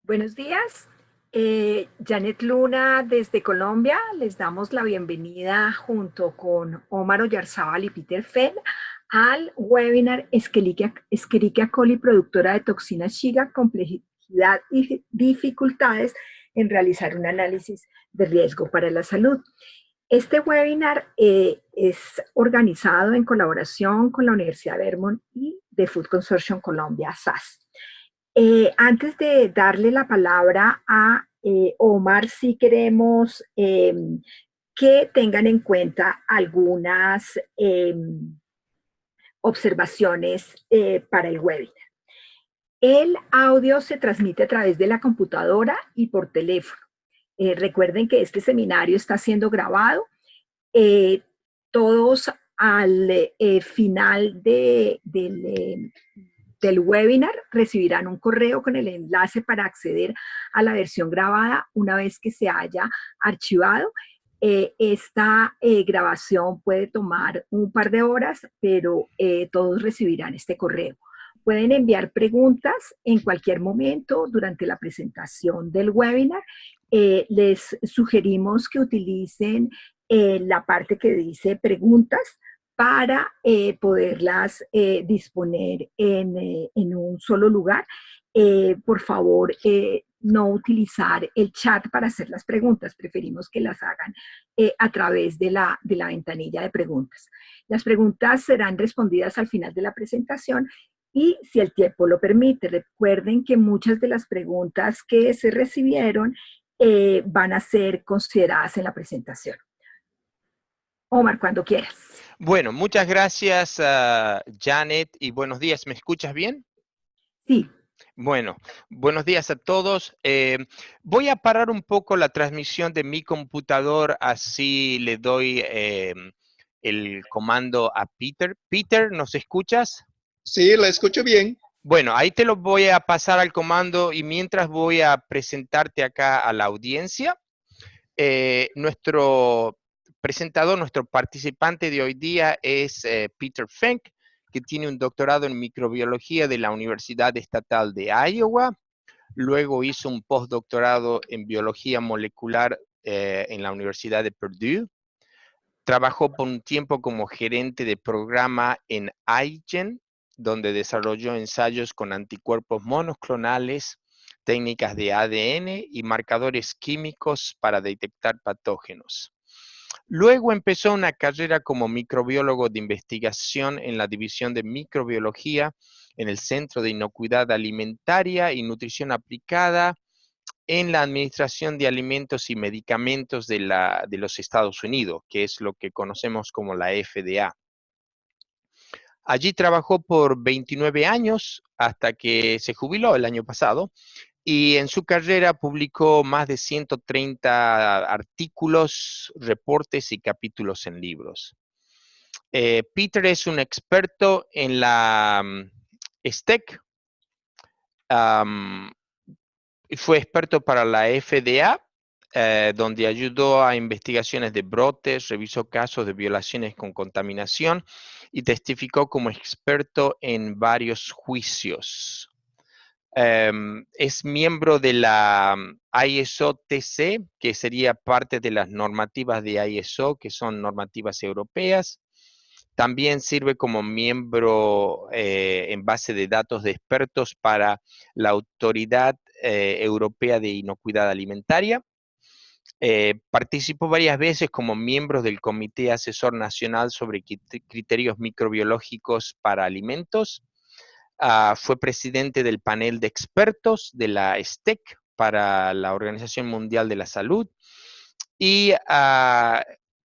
Buenos días. Janet Luna desde Colombia. Les damos la bienvenida junto con Omar Oyarzábal y Peter Fell al webinar Escherichia coli, productora de toxina Shiga, complejidad y dificultades en realizar un análisis de riesgo para la salud. Este webinar es organizado en colaboración con la Universidad de Vermont y The Food Consortium Colombia, SAS. Antes de darle la palabra a Omar, sí queremos que tengan en cuenta algunas observaciones para el webinar. El audio se transmite a través de la computadora y por teléfono. Recuerden que este seminario está siendo grabado. Todos al final del webinar recibirán un correo con el enlace para acceder a la versión grabada una vez que se haya archivado. Esta grabación puede tomar un par de horas, pero todos recibirán este correo. Pueden enviar preguntas en cualquier momento durante la presentación del webinar. Les sugerimos que utilicen la parte que dice preguntas para poderlas disponer en un solo lugar. Por favor, no utilizar el chat para hacer las preguntas. Preferimos que las hagan a través de la ventanilla de preguntas. Las preguntas serán respondidas al final de la presentación y si el tiempo lo permite. Recuerden que muchas de las preguntas que se recibieron van a ser consideradas en la presentación. Omar, cuando quieras. Bueno, muchas gracias, Janet, y buenos días. ¿Me escuchas bien? Sí. Bueno, buenos días a todos. Voy a parar un poco la transmisión de mi computador, así le doy el comando a Peter. Peter, ¿nos escuchas? Sí, la escucho bien. Bueno, ahí te lo voy a pasar al comando y mientras voy a presentarte acá a la audiencia. Nuestro presentador, nuestro participante de hoy día es Peter Fenk, que tiene un doctorado en microbiología de la Universidad Estatal de Iowa. Luego hizo un postdoctorado en biología molecular en la Universidad de Purdue. Trabajó por un tiempo como gerente de programa en iGen, donde desarrolló ensayos con anticuerpos monoclonales, técnicas de ADN y marcadores químicos para detectar patógenos. Luego empezó una carrera como microbiólogo de investigación en la División de Microbiología en el Centro de Inocuidad Alimentaria y Nutrición Aplicada en la Administración de Alimentos y Medicamentos de los Estados Unidos, que es lo que conocemos como la FDA. Allí trabajó por 29 años hasta que se jubiló el año pasado y en su carrera publicó más de 130 artículos, reportes y capítulos en libros. Peter es un experto en la STEC, fue experto para la FDA, donde ayudó a investigaciones de brotes, revisó casos de violaciones con contaminación y testificó como experto en varios juicios. Es miembro de la ISO-TC, que sería parte de las normativas de ISO, que son normativas europeas. También sirve como miembro en base de datos de expertos para la Autoridad Europea de Inocuidad Alimentaria. Participó varias veces como miembro del Comité Asesor Nacional sobre Criterios Microbiológicos para Alimentos. Fue presidente del panel de expertos de la STEC para la Organización Mundial de la Salud y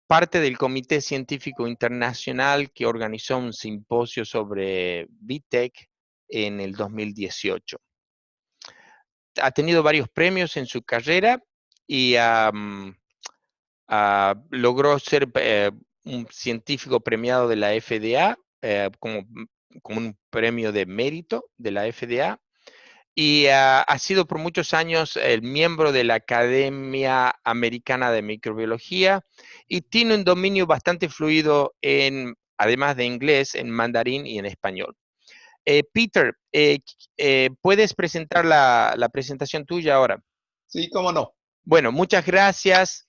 parte del Comité Científico Internacional que organizó un simposio sobre BTEC en el 2018. Ha tenido varios premios en su carrera y logró ser un científico premiado de la FDA como un premio de mérito de la FDA. Y ha sido por muchos años el miembro de la Academia Americana de Microbiología y tiene un dominio bastante fluido además de inglés, en mandarín y en español. Peter, ¿puedes presentar la presentación tuya ahora? Sí, cómo no. Bueno, muchas gracias.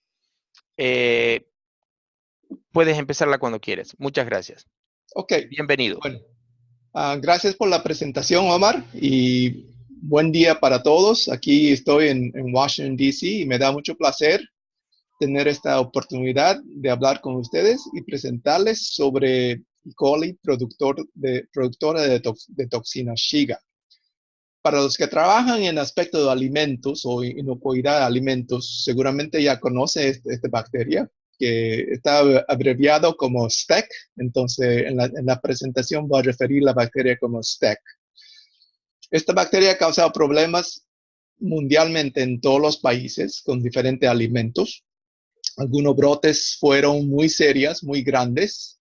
Puedes empezarla cuando quieres. Muchas gracias. Ok, Bienvenido. bueno. Gracias por la presentación, Omar, y buen día para todos. Aquí estoy en Washington, D.C. y me da mucho placer tener esta oportunidad de hablar con ustedes y presentarles sobre E. coli, productora de toxina Shiga. Para los que trabajan en aspecto de alimentos o inocuidad de alimentos, seguramente ya conocen esta bacteria, que está abreviado como STEC. Entonces, en la presentación voy a referir a la bacteria como STEC. Esta bacteria ha causado problemas mundialmente en todos los países con diferentes alimentos. Algunos brotes fueron muy serios, muy grandes,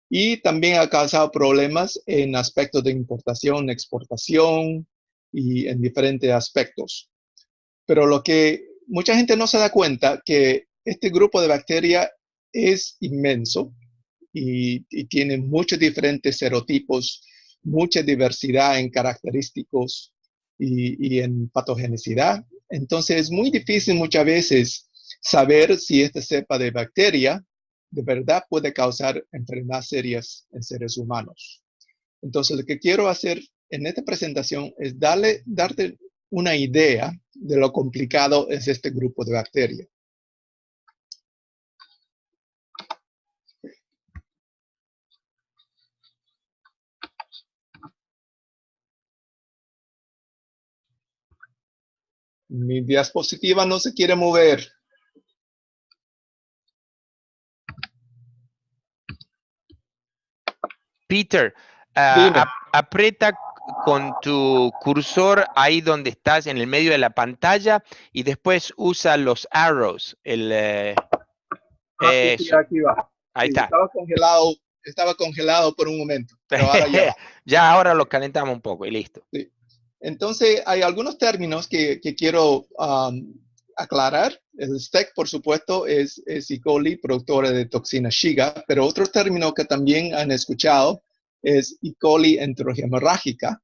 y también ha causado problemas en aspectos de importación, exportación y en diferentes aspectos. Pero lo que mucha gente no se da cuenta que este grupo de bacterias es inmenso y tiene muchos diferentes serotipos, mucha diversidad en característicos y en patogenicidad. Entonces es muy difícil muchas veces saber si esta cepa de bacteria de verdad puede causar enfermedades serias en seres humanos. Entonces lo que quiero hacer en esta presentación es darte una idea de lo complicado es este grupo de bacterias. Mi diapositiva no se quiere mover. Peter, Dime. aprieta con tu cursor ahí donde estás en el medio de la pantalla y después usa los arrows. Sí, Eso, aquí va. ahí Sí, está. estaba congelado por un momento, pero ahora ya va. Ya ahora lo calentamos un poco y listo. Sí. Entonces, hay algunos términos que quiero aclarar. El STEC, por supuesto, es E. coli, productora de toxina Shiga, pero otro término que también han escuchado es E. coli enterohemorrágica.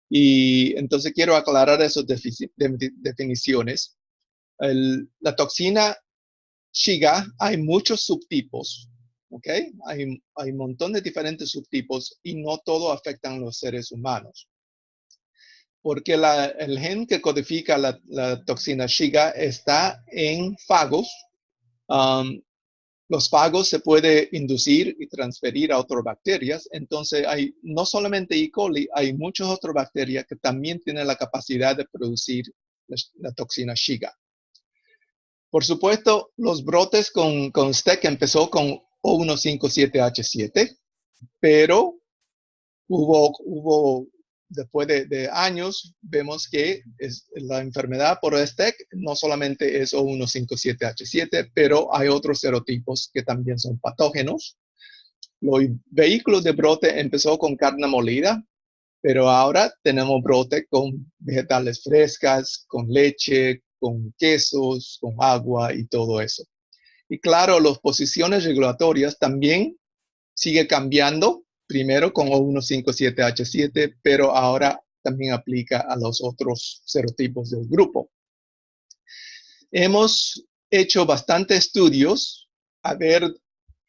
Y entonces quiero aclarar esas definiciones. La toxina Shiga, hay muchos subtipos, ¿ok? Hay un montón de diferentes subtipos y no todo afectan a los seres humanos. Porque el gen que codifica la toxina Shiga está en fagos. Los fagos se puede inducir y transferir a otras bacterias. Entonces, hay no solamente E. coli, hay muchas otras bacterias que también tienen la capacidad de producir la toxina Shiga. Por supuesto, los brotes con STEC empezó con O157H7, pero después de años, vemos que la enfermedad por STEC no solamente es O157H7, pero hay otros serotipos que también son patógenos. Los vehículos de brote empezó con carne molida, pero ahora tenemos brote con vegetales frescas, con leche, con quesos, con agua y todo eso. Y claro, las posiciones regulatorias también sigue cambiando, primero con O157H7, pero ahora también aplica a los otros serotipos del grupo. Hemos hecho bastantes estudios a ver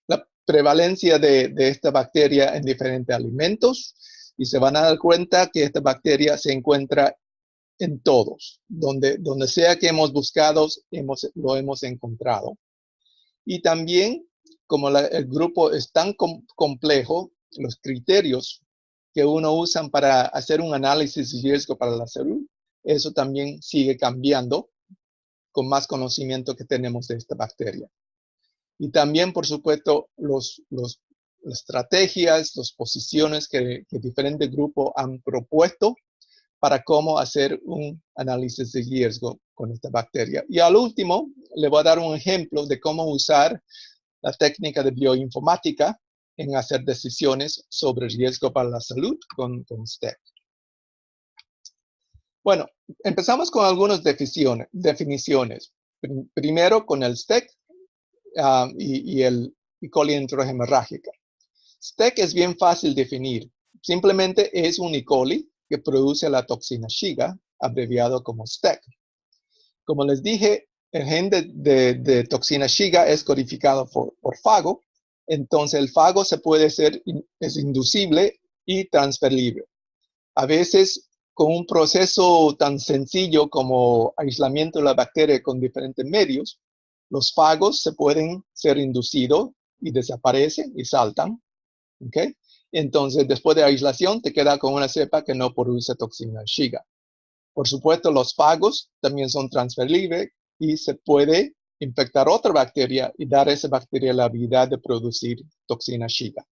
la prevalencia de esta bacteria en diferentes alimentos y se van a dar cuenta que esta bacteria se encuentra en todos. Donde sea que hemos buscado, lo hemos encontrado. Y también, como el grupo es tan complejo, los criterios que uno usa para hacer un análisis de riesgo para la salud, eso también sigue cambiando con más conocimiento que tenemos de esta bacteria. Y también, por supuesto, las estrategias, las posiciones que diferentes grupos han propuesto para cómo hacer un análisis de riesgo con esta bacteria. Y al último, le voy a dar un ejemplo de cómo usar la técnica de bioinformática en hacer decisiones sobre riesgo para la salud con STEC. Bueno, empezamos con algunas definiciones. Primero con el STEC y el E. coli enterohemorrágica. STEC es bien fácil de definir. simplemente es un E. coli que produce la toxina Shiga, abreviado como STEC. Como les dije, el gen de toxina Shiga es codificado por fago, entonces el fago es inducible y transferible. A veces, con un proceso tan sencillo como aislamiento de la bacteria con diferentes medios, los fagos se pueden ser inducidos y desaparecen y saltan. ¿Okay? Entonces, después de aislación, te queda con una cepa que no produce toxina Shiga. Por supuesto, los fagos también son transferibles y se puede infectar otra bacteria y dar a esa bacteria la habilidad de producir toxina Shiga.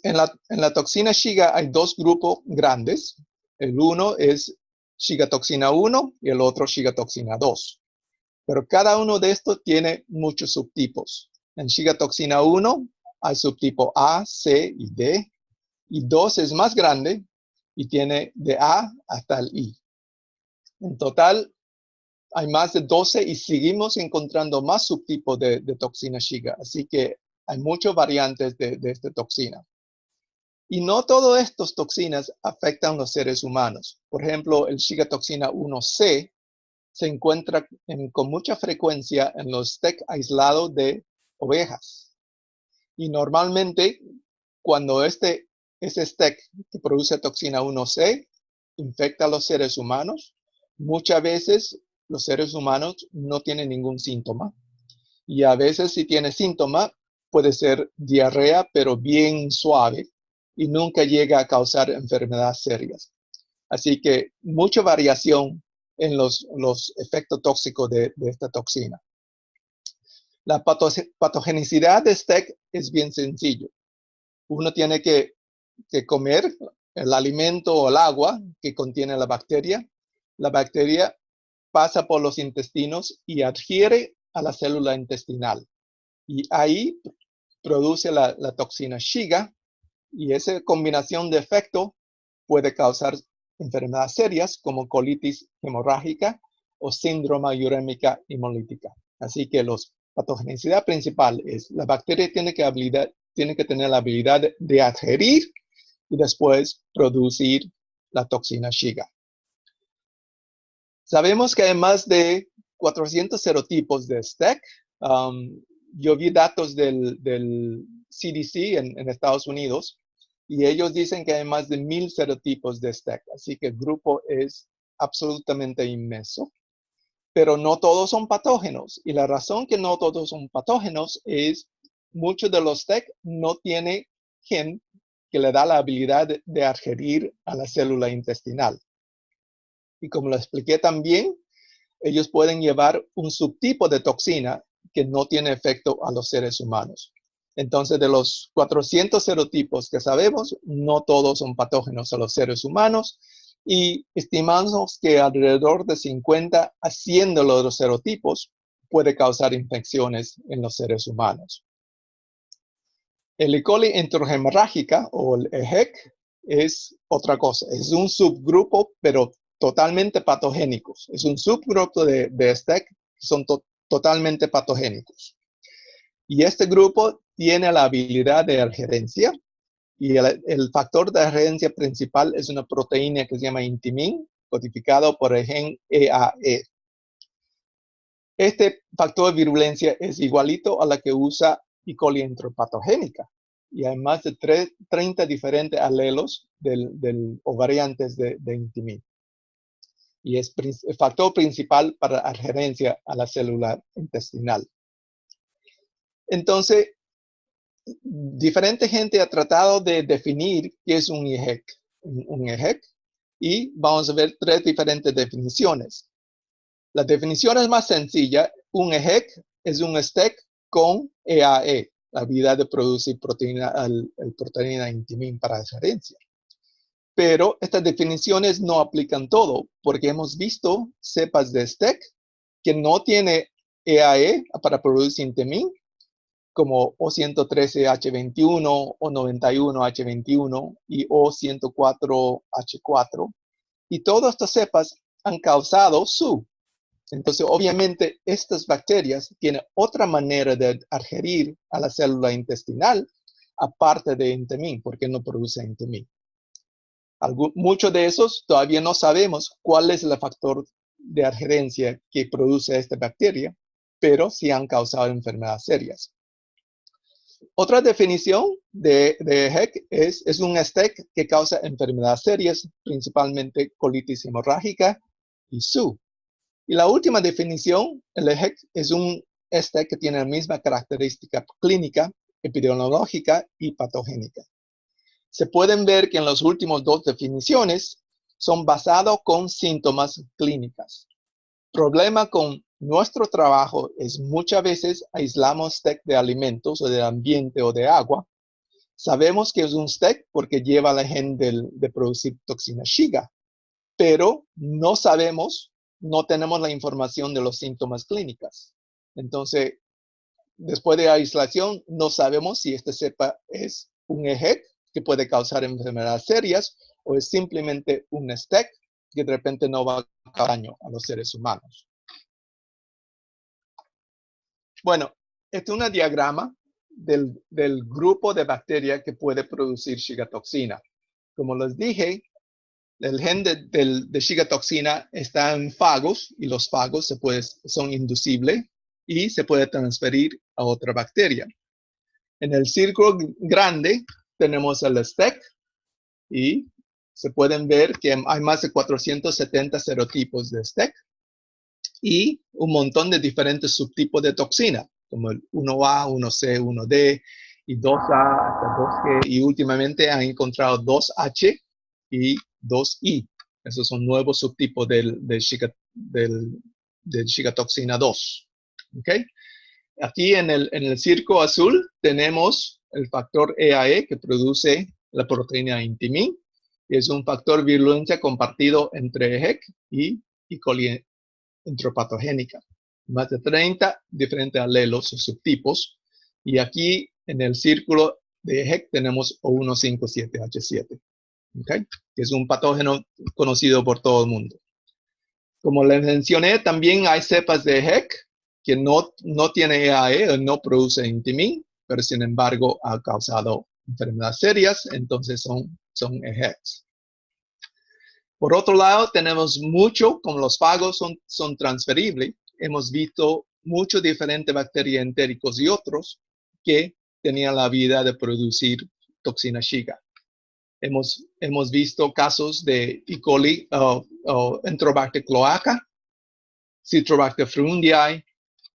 En la toxina Shiga hay dos grupos grandes. El uno es Shiga toxina 1 y el otro Shiga toxina 2. Pero cada uno de estos tiene muchos subtipos. En Shiga toxina 1 hay subtipo A, C y D. Y 2 es más grande y tiene de A hasta el I. En total hay más de 12 y seguimos encontrando más subtipos de toxina Shiga. Así que hay muchas variantes de esta toxina. Y no todas estas toxinas afectan a los seres humanos. Por ejemplo, el Shiga toxina 1C se encuentra con mucha frecuencia en los STEC aislados de ovejas. Y normalmente, cuando ese STEC que produce toxina 1C infecta a los seres humanos, muchas veces los seres humanos no tienen ningún síntoma. Y a veces si tiene síntoma, puede ser diarrea, pero bien suave, y nunca llega a causar enfermedades serias. Así que mucha variación en los efectos tóxicos de esta toxina. La patogenicidad de STEC es bien sencillo. Uno tiene que comer el alimento o el agua que contiene la bacteria. La bacteria pasa por los intestinos y adhiere a la célula intestinal. Y ahí produce la toxina Shiga, y esa combinación de efectos puede causar enfermedades serias como colitis hemorrágica o síndrome urémica hemolítica. Así que la patogenicidad principal es la bacteria tiene que tener la habilidad de adherir y después producir la toxina Shiga. Sabemos que hay más de 400 serotipos de STEC. Yo vi datos del CDC en Estados Unidos y ellos dicen que hay más de 1000 serotipos de STEC. Así que el grupo es absolutamente inmenso. Pero no todos son patógenos. Y la razón que no todos son patógenos es muchos de los STEC no tienen gen que le da la habilidad de adherir a la célula intestinal. Y como lo expliqué también, ellos pueden llevar un subtipo de toxina que no tiene efecto a los seres humanos. Entonces, de los 400 serotipos que sabemos, no todos son patógenos a los seres humanos y estimamos que alrededor de 50 a 100 de los serotipos puede causar infecciones en los seres humanos. El E. coli enterohemorrágica o el EHEC es otra cosa. Es un subgrupo, pero totalmente patogénicos. Es un subgrupo de STEC que son totalmente patogénicos. Y este grupo tiene la habilidad de adherencia. Y el factor de adherencia principal es una proteína que se llama intimin, codificado por el gen EAE. Este factor de virulencia es igualito a la que usa E. coli entropatogénica. Y hay más de 30 diferentes alelos o variantes de intimin. Y es el factor principal para adherencia a la célula intestinal. Entonces, diferente gente ha tratado de definir qué es un EHEC. Un EHEC, y vamos a ver 3 diferentes definiciones. La definición es más sencilla. Un EHEC es un STEC con EAE, la habilidad de producir proteína intimin para adherencia. Pero estas definiciones no aplican todo, porque hemos visto cepas de STEC que no tiene EAE para producir intimin, como O113H21, O91H21 y O104H4. Y todas estas cepas han causado SU. Entonces, obviamente, estas bacterias tienen otra manera de adherir a la célula intestinal aparte de entemín, porque no produce entemín. Muchos de esos todavía no sabemos cuál es el factor de adherencia que produce esta bacteria, pero sí han causado enfermedades serias. Otra definición de EHEC es un STEC que causa enfermedades serias, principalmente colitis hemorrágica y SU. Y la última definición, el EHEC es un STEC que tiene la misma característica clínica, epidemiológica y patogénica. Se pueden ver que en las últimas dos definiciones son basados con síntomas clínicas. Problema con nuestro trabajo es muchas veces aislamos STEC de alimentos o del ambiente o de agua. Sabemos que es un STEC porque lleva la gen de producir toxina Shiga, pero no sabemos, no tenemos la información de los síntomas clínicos. Entonces, después de aislación, no sabemos si esta cepa es un EHEC que puede causar enfermedades serias o es simplemente un STEC que de repente no va a causar daño a los seres humanos. Bueno, este es un diagrama del grupo de bacterias que puede producir Shiga toxina. Como les dije, el gen de Shiga toxina está en fagos y los fagos son inducibles y se puede transferir a otra bacteria. En el círculo grande tenemos el STEC y se pueden ver que hay más de 470 serotipos de STEC y un montón de diferentes subtipos de toxina, como el 1A, 1C, 1D y 2A hasta 2G. Y últimamente han encontrado 2H y 2I. Esos son nuevos subtipos del Shiga toxina 2. ¿Okay? Aquí en el círculo azul tenemos el factor EAE que produce la proteína intimin. Y es un factor de virulencia compartido entre EHEC y E. coli entropatogénica. Más de 30 diferentes alelos o subtipos. Y aquí en el círculo de EHEC tenemos O157H7. ¿Okay? Que es un patógeno conocido por todo el mundo. Como les mencioné, también hay cepas de EHEC que no tiene EAE, no produce intimin, pero sin embargo ha causado enfermedades serias, entonces son EHECs. Por otro lado, tenemos mucho, como los fagos son transferibles, hemos visto muchos diferentes bacterias entéricos y otros que tenían la habilidad de producir toxina Shiga. Hemos visto casos de E. coli o Enterobacter cloaca, Citrobacter frundii,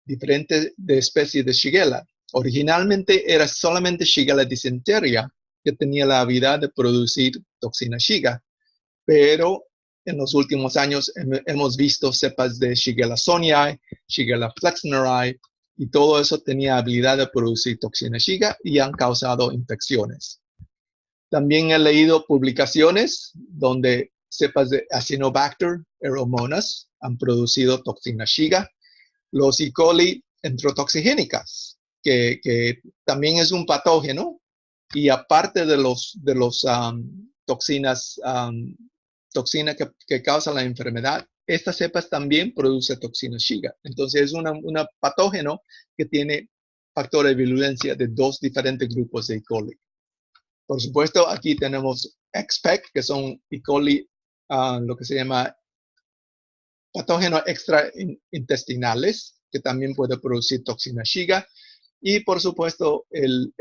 diferentes especies de Shigella. Originalmente era solamente Shigella dysenteria que tenía la habilidad de producir toxina Shiga, pero en los últimos años hemos visto cepas de Shigella sonii, Shigella flexneri, y todo eso tenía habilidad de producir toxina Shiga y han causado infecciones. También he leído publicaciones donde cepas de Acinetobacter aeromonas han producido toxina Shiga. Los E. coli enterotoxigénicas, que también es un patógeno, y aparte de los toxinas que causan la enfermedad, estas cepas también producen toxina Shiga. Entonces es un patógeno que tiene factores de virulencia de dos diferentes grupos de E. coli. Por supuesto, aquí tenemos XPEC, que son E. coli, lo que se llama patógenos extraintestinales, que también puede producir toxina Shiga. Y por supuesto, el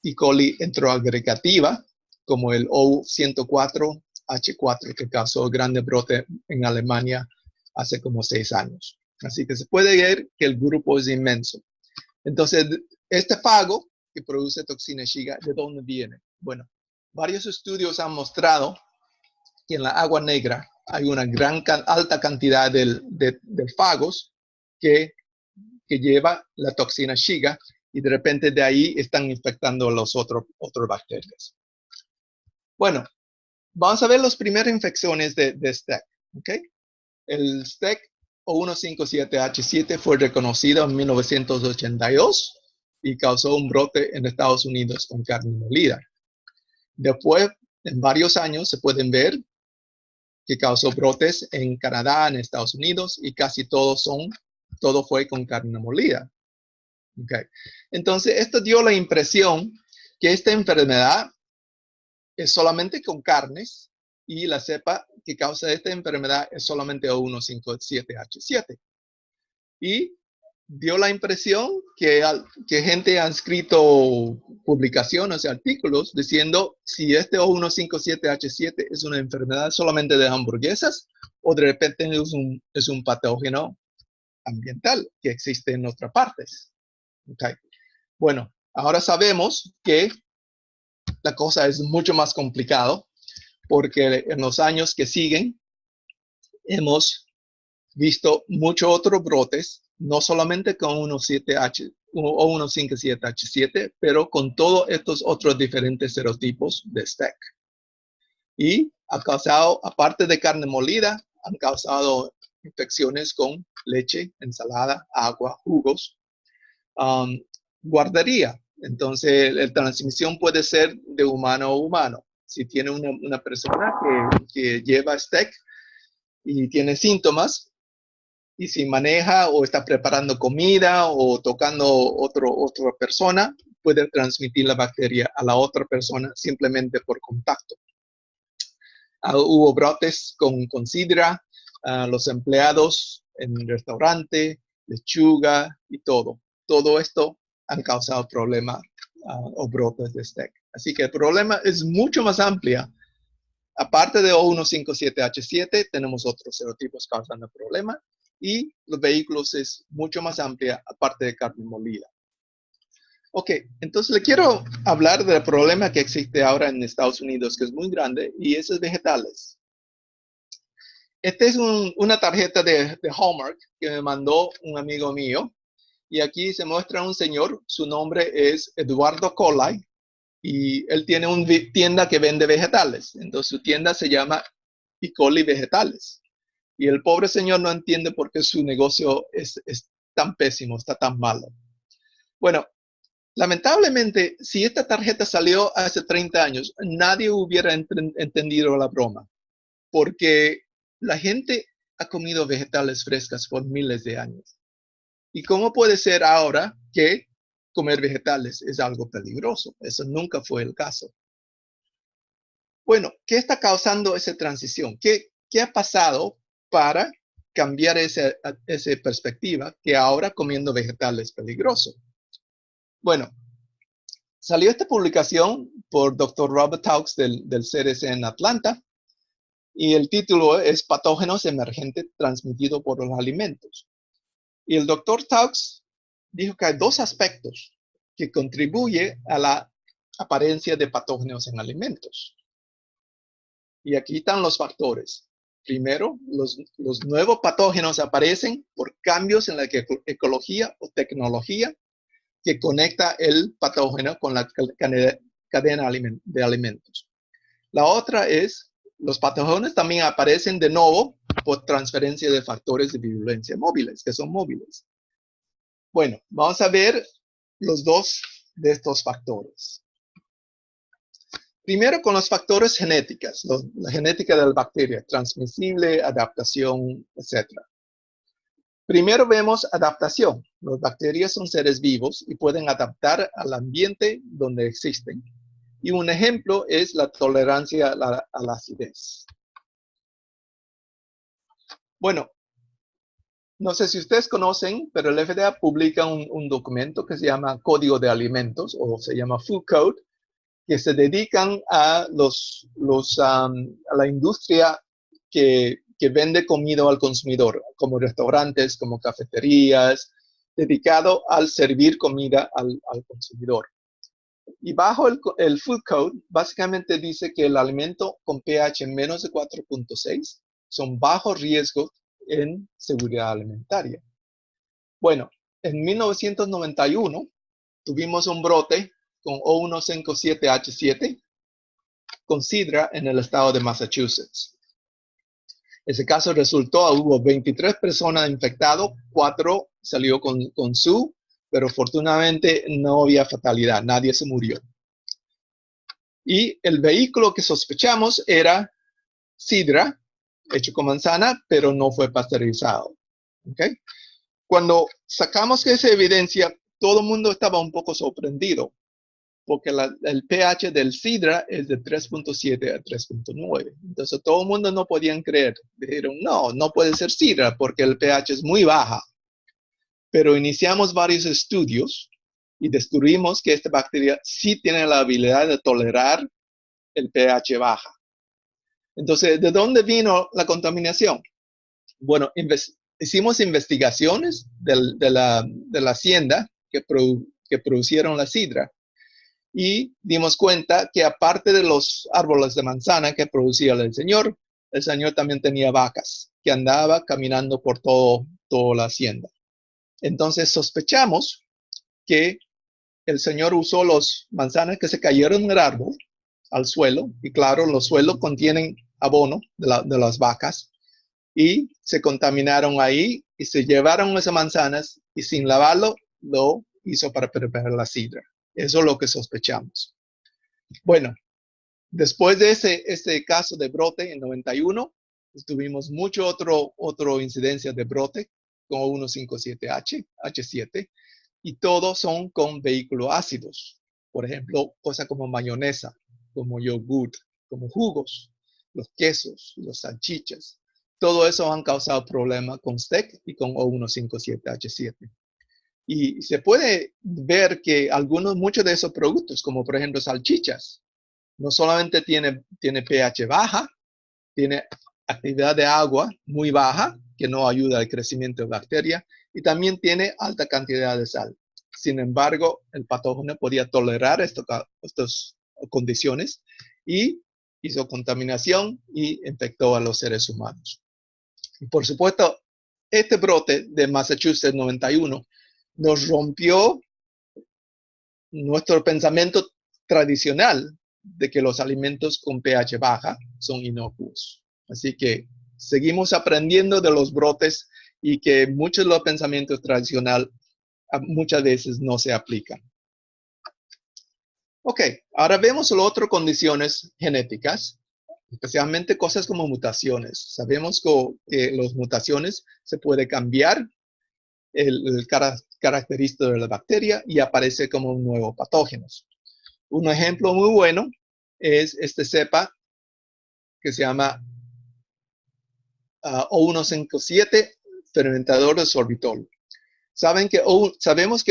E. coli enteroagregativa, como el O104H4, que causó grande brote en Alemania hace como 6 años. Así que se puede ver que el grupo es inmenso. Entonces, este fago que produce toxina Shiga, ¿de dónde viene? Bueno, varios estudios han mostrado que en la agua negra hay una alta cantidad de fagos que lleva la toxina Shiga y de repente de ahí están infectando a las otras bacterias. Bueno, vamos a ver las primeras infecciones de STEC. ¿Okay? El STEC O157H7 fue reconocido en 1982 y causó un brote en Estados Unidos con carne molida. Después, en varios años, se pueden ver que causó brotes en Canadá, en Estados Unidos, y casi todo fue con carne molida. Okay. Entonces, esto dio la impresión que esta enfermedad es solamente con carnes y la cepa que causa esta enfermedad es solamente O157H7. Y dio la impresión que gente ha escrito publicaciones, artículos, diciendo si este O157H7 es una enfermedad solamente de hamburguesas o de repente es un patógeno ambiental que existe en otras partes. Okay. Bueno, ahora sabemos que la cosa es mucho más complicado porque en los años que siguen hemos visto muchos otros brotes, no solamente con O157H7, pero con todos estos otros diferentes serotipos de STEC. Y ha causado, aparte de carne molida, han causado infecciones con leche, ensalada, agua, jugos, guardería. Entonces, la transmisión puede ser de humano a humano. Si tiene una persona que lleva STEC y tiene síntomas, y si maneja o está preparando comida o tocando otra persona, puede transmitir la bacteria a la otra persona simplemente por contacto. Hubo brotes con sidra, los empleados en el restaurante, lechuga y todo. Todo esto han causado problemas o brotes de STEC. Así que el problema es mucho más amplio. Aparte de O157H7, tenemos otros serotipos causando problemas. Y los vehículos es mucho más amplia, aparte de carne molida. Ok, entonces le quiero hablar del problema que existe ahora en Estados Unidos, que es muy grande, y esos vegetales. Esta es una tarjeta de Hallmark que me mandó un amigo mío, y aquí se muestra un señor, su nombre es Eduardo Colay, y él tiene una tienda que vende vegetales. Entonces su tienda se llama E. coli Vegetales. Y el pobre señor no entiende por qué su negocio es tan pésimo, está tan malo. Bueno, lamentablemente, si esta tarjeta salió hace 30 años, nadie hubiera entendido la broma. Porque la gente ha comido vegetales frescas por miles de años. ¿Y cómo puede ser ahora que comer vegetales es algo peligroso? Eso nunca fue el caso. Bueno, ¿qué está causando esa transición? ¿Qué ha pasado para cambiar esa perspectiva que ahora comiendo vegetales es peligroso? Bueno, salió esta publicación por Dr. Robert Tauchs del CDC en Atlanta y el título es Patógenos emergentes transmitidos por los alimentos. Y el Dr. Tauchs dijo que hay dos aspectos que contribuyen a la apariencia de patógenos en alimentos. Y aquí están los factores. Primero, los nuevos patógenos aparecen por cambios en la ecología o tecnología que conecta el patógeno con la cadena de alimentos. La otra es, los patógenos también aparecen de nuevo por transferencia de factores de virulencia móviles, que son móviles. Bueno, vamos a ver los dos de estos factores. Primero con los factores genéticos, la genética de la bacteria, transmisible, adaptación, etc. Primero vemos adaptación. Las bacterias son seres vivos y pueden adaptar al ambiente donde existen. Y un ejemplo es la tolerancia a la acidez. Bueno, no sé si ustedes conocen, pero el FDA publica un documento que se llama Código de Alimentos o se llama Food Code, que se dedican a la industria que vende comida al consumidor, como restaurantes, como cafeterías, dedicado al servir comida al consumidor. Y bajo el Food Code, básicamente dice que el alimento con pH menos de 4.6 son bajo riesgo en seguridad alimentaria. Bueno, en 1991 tuvimos un brote con O157H7 con sidra en el estado de Massachusetts. Ese caso resultó, hubo 23 personas infectadas, 4 salió con SU, pero afortunadamente no había fatalidad, nadie se murió. Y el vehículo que sospechamos era sidra, hecho con manzana, pero no fue pasteurizado. ¿Okay? Cuando sacamos esa evidencia, todo el mundo estaba un poco sorprendido, porque el pH del sidra es de 3.7 a 3.9. Entonces todo el mundo no podían creer. Dijeron, no puede ser sidra porque el pH es muy baja. Pero iniciamos varios estudios y descubrimos que esta bacteria sí tiene la habilidad de tolerar el pH baja. Entonces, ¿de dónde vino la contaminación? Bueno, hicimos investigaciones de la hacienda que producieron la sidra y dimos cuenta que aparte de los árboles de manzana que producía el señor también tenía vacas que andaba caminando por toda la hacienda. Entonces sospechamos que el señor usó los manzanas que se cayeron del árbol al suelo, y claro, los suelos contienen abono de las vacas, y se contaminaron ahí y se llevaron esas manzanas y sin lavarlo lo hizo para preparar la sidra. Eso es lo que sospechamos. Bueno, después de este caso de brote en 91, tuvimos mucho otro incidencia de brote con O157H7, y todos son con vehículos ácidos. Por ejemplo, cosas como mayonesa, como yogurt, como jugos, los quesos, los salchichas. Todo eso han causado problemas con STEC y con O157H7. Y se puede ver que muchos de esos productos, como por ejemplo salchichas, no solamente tiene pH baja, tiene actividad de agua muy baja, que no ayuda al crecimiento de bacterias, y también tiene alta cantidad de sal. Sin embargo, el patógeno podía tolerar estas condiciones y hizo contaminación y infectó a los seres humanos. Y por supuesto, este brote de Massachusetts 91 nos rompió nuestro pensamiento tradicional de que los alimentos con pH baja son inocuos. Así que seguimos aprendiendo de los brotes y que muchos de los pensamientos tradicionales muchas veces no se aplican. Ok, ahora vemos las otras condiciones genéticas, especialmente cosas como mutaciones. Sabemos que las mutaciones se puede cambiar el característico de la bacteria y aparece como un nuevo patógeno. Un ejemplo muy bueno es este cepa que se llama O157 fermentador de sorbitol. Sabemos que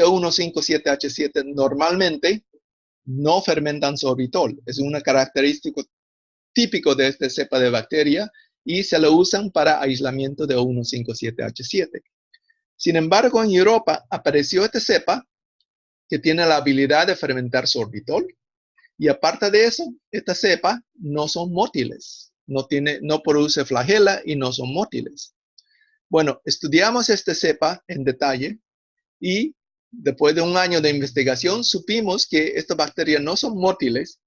O157H7 normalmente no fermentan sorbitol. Es una característica típico de este cepa de bacteria y se lo usan para aislamiento de O157H7. Sin embargo, en Europa apareció este cepa que tiene la habilidad de fermentar sorbitol, y aparte de eso, esta cepa no son mótiles, no produce flagela y no son mótiles. Bueno, estudiamos este cepa en detalle y después de un año de investigación supimos que estas bacterias no son mótiles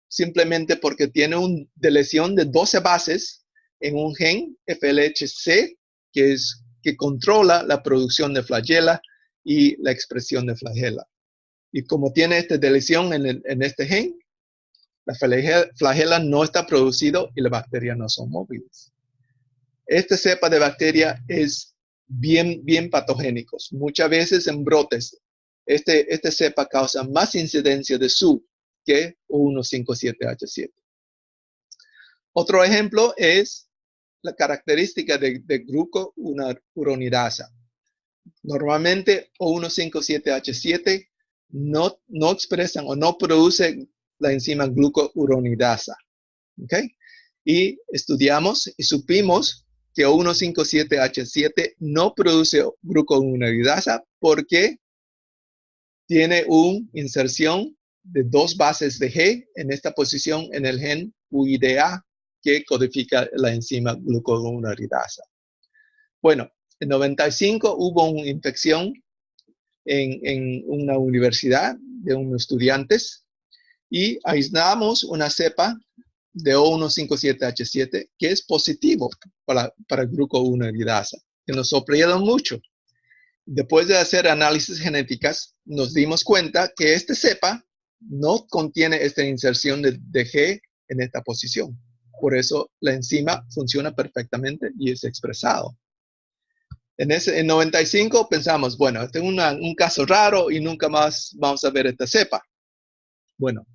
simplemente porque tiene una deleción de 12 bases en un gen FLHC que controla la producción de flagela y la expresión de flagela. Y como tiene esta deleción en este gen, la flagela no está producido y las bacterias no son móviles. Este cepa de bacteria es bien patogénico. Muchas veces en brotes, este cepa causa más incidencia de SU que O157H7. Otro ejemplo es la característica de glucuronidasa. Normalmente O157H7 no expresan o no producen la enzima glucuronidasa. ¿Okay? Y estudiamos y supimos que O157H7 no produce glucuronidasa porque tiene una inserción de 2 bases de G en esta posición en el gen UIDA que codifica la enzima glucuronidasa. Bueno, en 95 hubo una infección en una universidad de unos estudiantes y aislamos una cepa de O157H7 que es positivo para glucuronidasa, que nos sorprendió mucho. Después de hacer análisis genéticas, nos dimos cuenta que este cepa no contiene esta inserción de G en esta posición. Por eso la enzima funciona perfectamente y es expresado. En 95 pensamos, bueno, este es un caso raro y nunca más vamos a ver esta cepa. Bueno,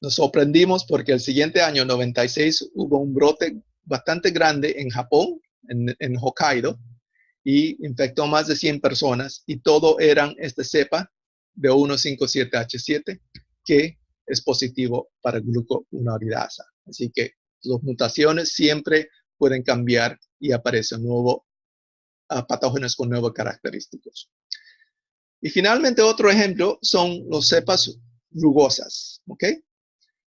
nos sorprendimos porque el siguiente año, 96, hubo un brote bastante grande en Japón, en Hokkaido, y infectó más de 100 personas, y todo eran esta cepa de 157H7, que es positivo para glucuronidasa. Así que las mutaciones siempre pueden cambiar y aparecen nuevos patógenos con nuevas características. Y finalmente otro ejemplo son los cepas rugosas, ¿ok?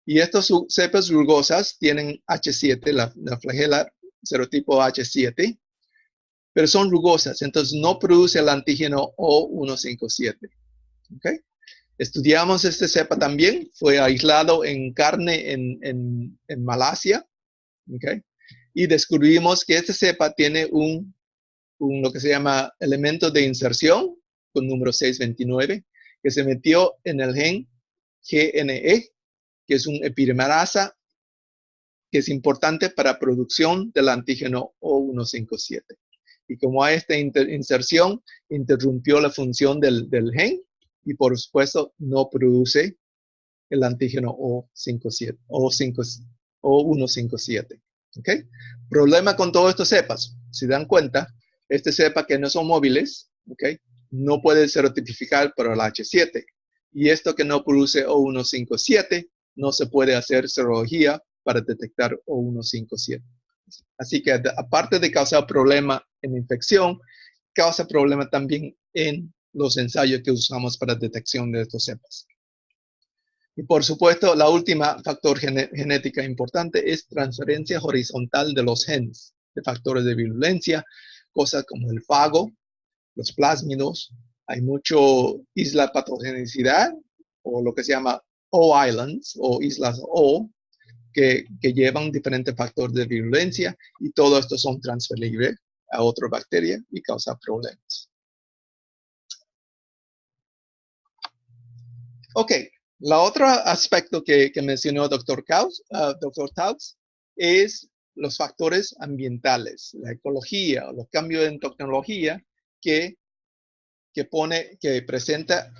Y estas cepas rugosas tienen H7, la flagela serotipo H7, pero son rugosas, entonces no produce el antígeno O157, ¿ok? Estudiamos este cepa también, fue aislado en carne en Malasia, ¿ok? Y descubrimos que este cepa tiene lo que se llama elemento de inserción con número 629, que se metió en el gen GNE, que es un epimerasa que es importante para producción del antígeno O157. Y como hay esta inserción, interrumpió la función del gen y por supuesto no produce el antígeno O157. ¿Ok? Problema con todos estos cepas. Si dan cuenta, este cepa que no son móviles, ¿ok? No puede ser tipificado por el H7. Y esto que no produce O157, no se puede hacer serología para detectar O157. Así que aparte de causar problema en infección, causa problema también en los ensayos que usamos para detección de estos cepas. Y por supuesto, la última factor genética importante es transferencia horizontal de los genes de factores de virulencia, cosas como el fago, los plásmidos. Hay mucho isla patogenicidad o lo que se llama O-islands o islas O que llevan diferentes factores de virulencia y todo esto son transferibles a otra bacteria y causan problemas. Ok. El otro aspecto que mencionó Dr. Taus es los factores ambientales, la ecología, los cambios en tecnología que presenta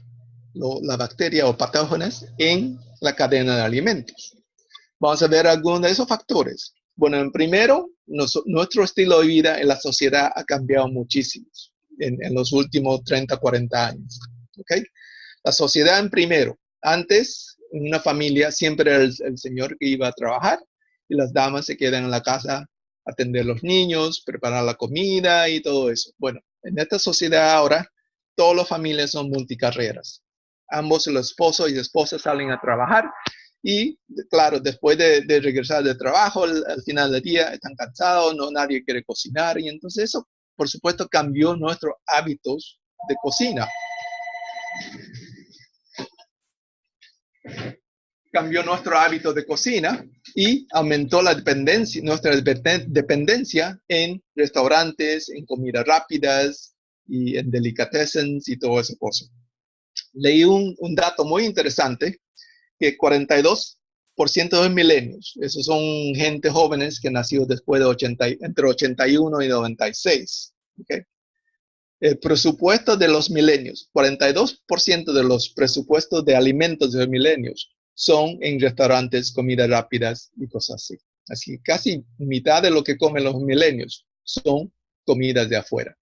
la bacteria o patógenos en la cadena de alimentos. Vamos a ver algunos de esos factores. Bueno, en primero, nuestro estilo de vida en la sociedad ha cambiado muchísimo en los últimos 30, 40 años. ¿Okay? La sociedad en primero. Antes, en una familia, siempre era el señor que iba a trabajar y las damas se quedan en la casa a atender a los niños, preparar la comida y todo eso. Bueno, en esta sociedad ahora, todas las familias son multicarreras. Ambos, el esposo y la esposa, salen a trabajar y, claro, después de regresar del trabajo, al final del día, están cansados, nadie quiere cocinar y entonces eso, por supuesto, cambió nuestros hábitos de cocina. Cambió nuestro hábito de cocina y aumentó nuestra dependencia en restaurantes, en comidas rápidas y en delicatessens y todo eso. Leí un dato muy interesante que 42% de millennials, esos son gente jóvenes que nació después de entre 81 y 96. ¿Okay? El presupuesto de los millennials, 42% de los presupuestos de alimentos de los millennials son en restaurantes, comidas rápidas y cosas así. Así que casi mitad de lo que comen los millennials son comidas de afuera.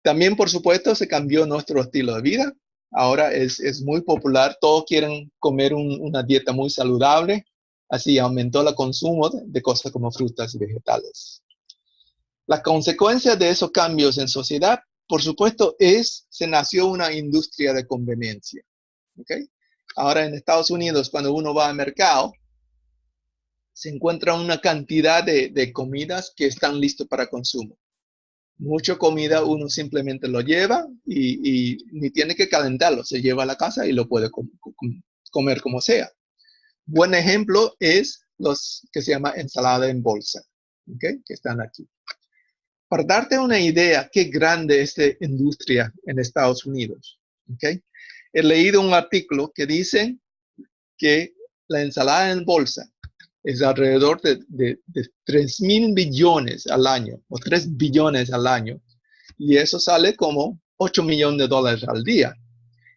También, por supuesto, se cambió nuestro estilo de vida. Ahora es muy popular, todos quieren comer una dieta muy saludable, así aumentó el consumo de cosas como frutas y vegetales. La consecuencia de esos cambios en sociedad, por supuesto, se nació una industria de conveniencia. ¿Okay? Ahora en Estados Unidos, cuando uno va al mercado, se encuentra una cantidad de comidas que están listas para consumo. Mucha comida uno simplemente lo lleva y ni tiene que calentarlo, se lleva a la casa y lo puede comer como sea. Buen ejemplo es los que se llama ensalada en bolsa, ¿okay? Que están aquí. Para darte una idea qué grande es esta industria en Estados Unidos, ¿okay? He leído un artículo que dice que la ensalada en bolsa es alrededor de 3.000 billones al año, o 3 billones al año, y eso sale como $8 millones al día.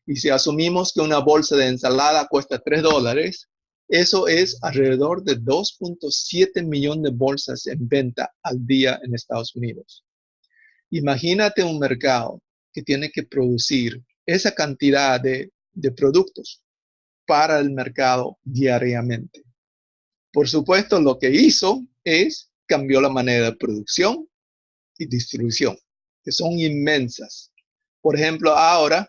Y si asumimos que una bolsa de ensalada cuesta $3, eso es alrededor de 2.7 millones de bolsas en venta al día en Estados Unidos. Imagínate un mercado que tiene que producir esa cantidad de productos para el mercado diariamente. Por supuesto, lo que hizo es cambió la manera de producción y distribución, que son inmensas. Por ejemplo, ahora,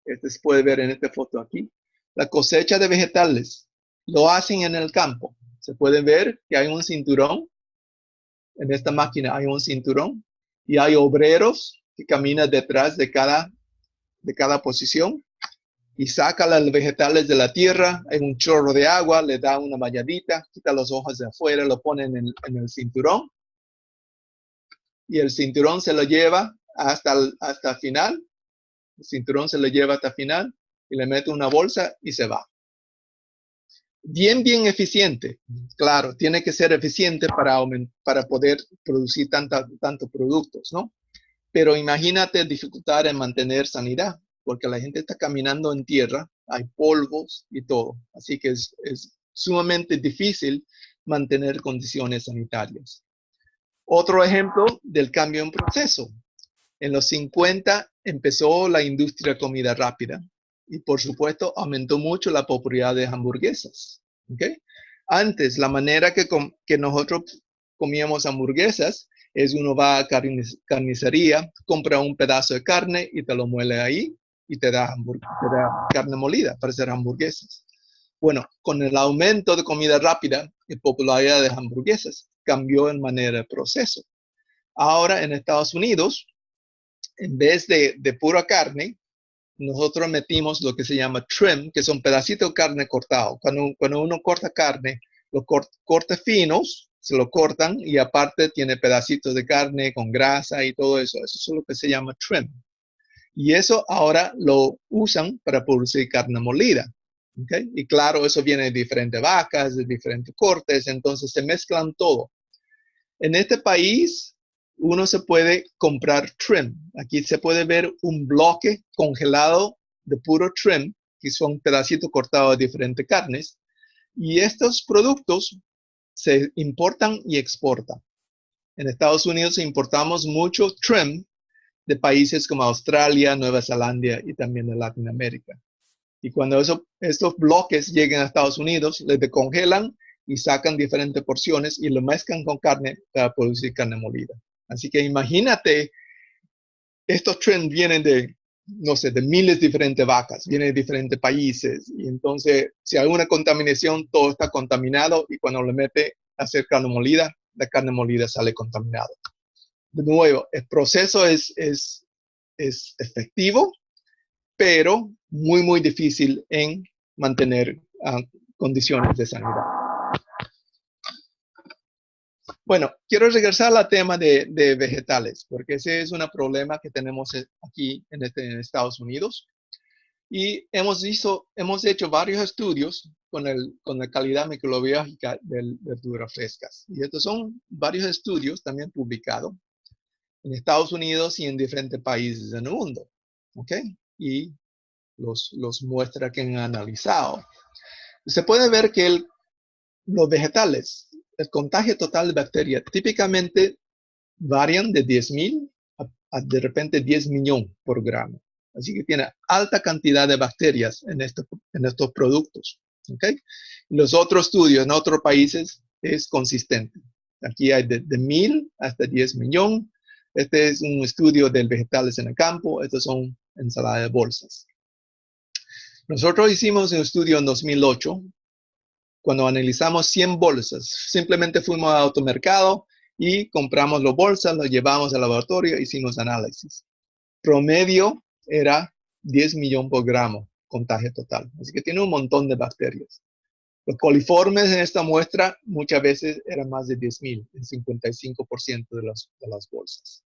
se puede ver en esta foto aquí, la cosecha de vegetales lo hacen en el campo. Se puede ver que hay un cinturón. En esta máquina hay un cinturón y hay obreros que caminan detrás de cada posición y saca los vegetales de la tierra, hay un chorro de agua, le da una valladita, quita las hojas de afuera, lo pone en el cinturón y el cinturón se lo lleva hasta el final. El cinturón se lo lleva hasta el final y le mete una bolsa y se va. Bien eficiente. Claro, tiene que ser eficiente para poder producir tantos productos, ¿no? Pero imagínate dificultad en mantener sanidad, porque la gente está caminando en tierra, hay polvos y todo. Así que es sumamente difícil mantener condiciones sanitarias. Otro ejemplo del cambio en proceso. En los 50 empezó la industria de comida rápida y por supuesto aumentó mucho la popularidad de hamburguesas. ¿Okay? Antes, la manera que nosotros comíamos hamburguesas es uno va a carnicería, compra un pedazo de carne y te lo muele ahí y te da carne molida para hacer hamburguesas. Bueno, con el aumento de comida rápida y popularidad de hamburguesas, cambió en manera de proceso. Ahora en Estados Unidos, en vez de pura carne, nosotros metimos lo que se llama trim, que son pedacitos de carne cortados. Cuando uno corta carne, los corta finos, se lo cortan y aparte tiene pedacitos de carne con grasa y todo eso. Eso es lo que se llama trim. Y eso ahora lo usan para producir carne molida. ¿Okay? Y claro, eso viene de diferentes vacas, de diferentes cortes, entonces se mezclan todo. En este país, uno se puede comprar trim. Aquí se puede ver un bloque congelado de puro trim, que son pedacitos cortados de diferentes carnes. Y estos productos se importan y exportan. En Estados Unidos importamos mucho trim de países como Australia, Nueva Zelanda y también de Latinoamérica. Y cuando estos bloques lleguen a Estados Unidos, les descongelan y sacan diferentes porciones y lo mezclan con carne para producir carne molida. Así que imagínate, estos trends vienen de, no sé, de miles de diferentes vacas, vienen de diferentes países. Y entonces, si hay una contaminación, todo está contaminado y cuando le mete a hacer carne molida, la carne molida sale contaminada. De nuevo, el proceso es efectivo, pero muy difícil en mantener condiciones de sanidad. Bueno, quiero regresar al tema de vegetales, porque ese es un problema que tenemos aquí en Estados Unidos. Y hemos hecho varios estudios con la calidad microbiológica de verduras frescas. Y estos son varios estudios también publicados en Estados Unidos y en diferentes países del mundo. ¿Ok? Y los muestra que han analizado. Se puede ver que los vegetales, el contagio total de bacterias típicamente varían de 10.000 a de repente 10 millones por gramo. Así que tiene alta cantidad de bacterias en estos productos. ¿Okay? Los otros estudios en otros países es consistente. Aquí hay de 1.000 hasta 10 millones. Este es un estudio de vegetales en el campo. Estos son ensaladas de bolsas. Nosotros hicimos un estudio en 2008 cuando analizamos 100 bolsas. Simplemente fuimos al automercado y compramos las bolsas, las llevamos al laboratorio, hicimos análisis. Promedio era 10 millones por gramo, contagio total. Así que tiene un montón de bacterias. Los coliformes en esta muestra muchas veces eran más de 10.000, el 55% de las bolsas.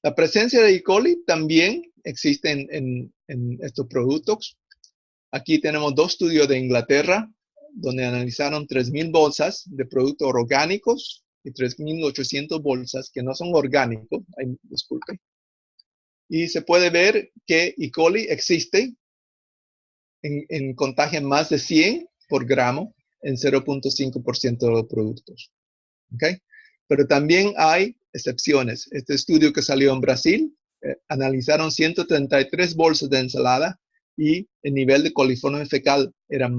La presencia de E. coli también existe en estos productos. Aquí tenemos dos estudios de Inglaterra, donde analizaron 3.000 bolsas de productos orgánicos y 3.800 bolsas que no son orgánicos. Disculpe. Y se puede ver que E. coli existe contagian más de 100 por gramo en 0.5% de los productos. ¿Okay? Pero también hay excepciones. Este estudio que salió en Brasil, analizaron 133 bolsas de ensalada y el nivel de coliformes fecal era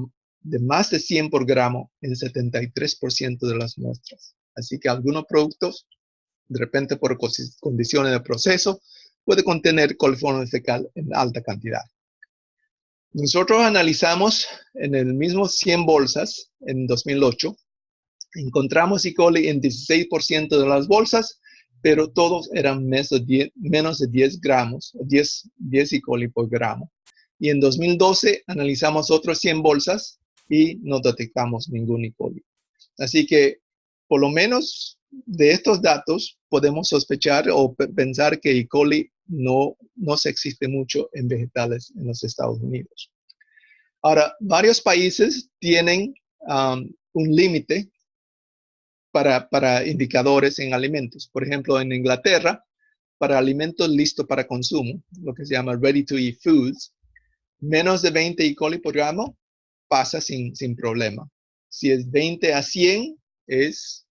de más de 100 por gramo en 73% de las muestras. Así que algunos productos, de repente por condiciones de proceso, puede contener coliformes fecal en alta cantidad. Nosotros analizamos en el mismo 100 bolsas en 2008, encontramos E. coli en 16% de las bolsas, pero todos eran menos de 10 gramos, 10 E. coli por gramo. Y en 2012 analizamos otros 100 bolsas y no detectamos ningún E. coli. Así que, por lo menos de estos datos, podemos sospechar o pensar que E. coli no se existe mucho en vegetales en los Estados Unidos. Ahora, varios países tienen un límite para indicadores en alimentos. Por ejemplo, en Inglaterra, para alimentos listos para consumo, lo que se llama ready to eat foods, menos de 20 E. coli por gramo pasa sin problema. Si es 20 a 100, es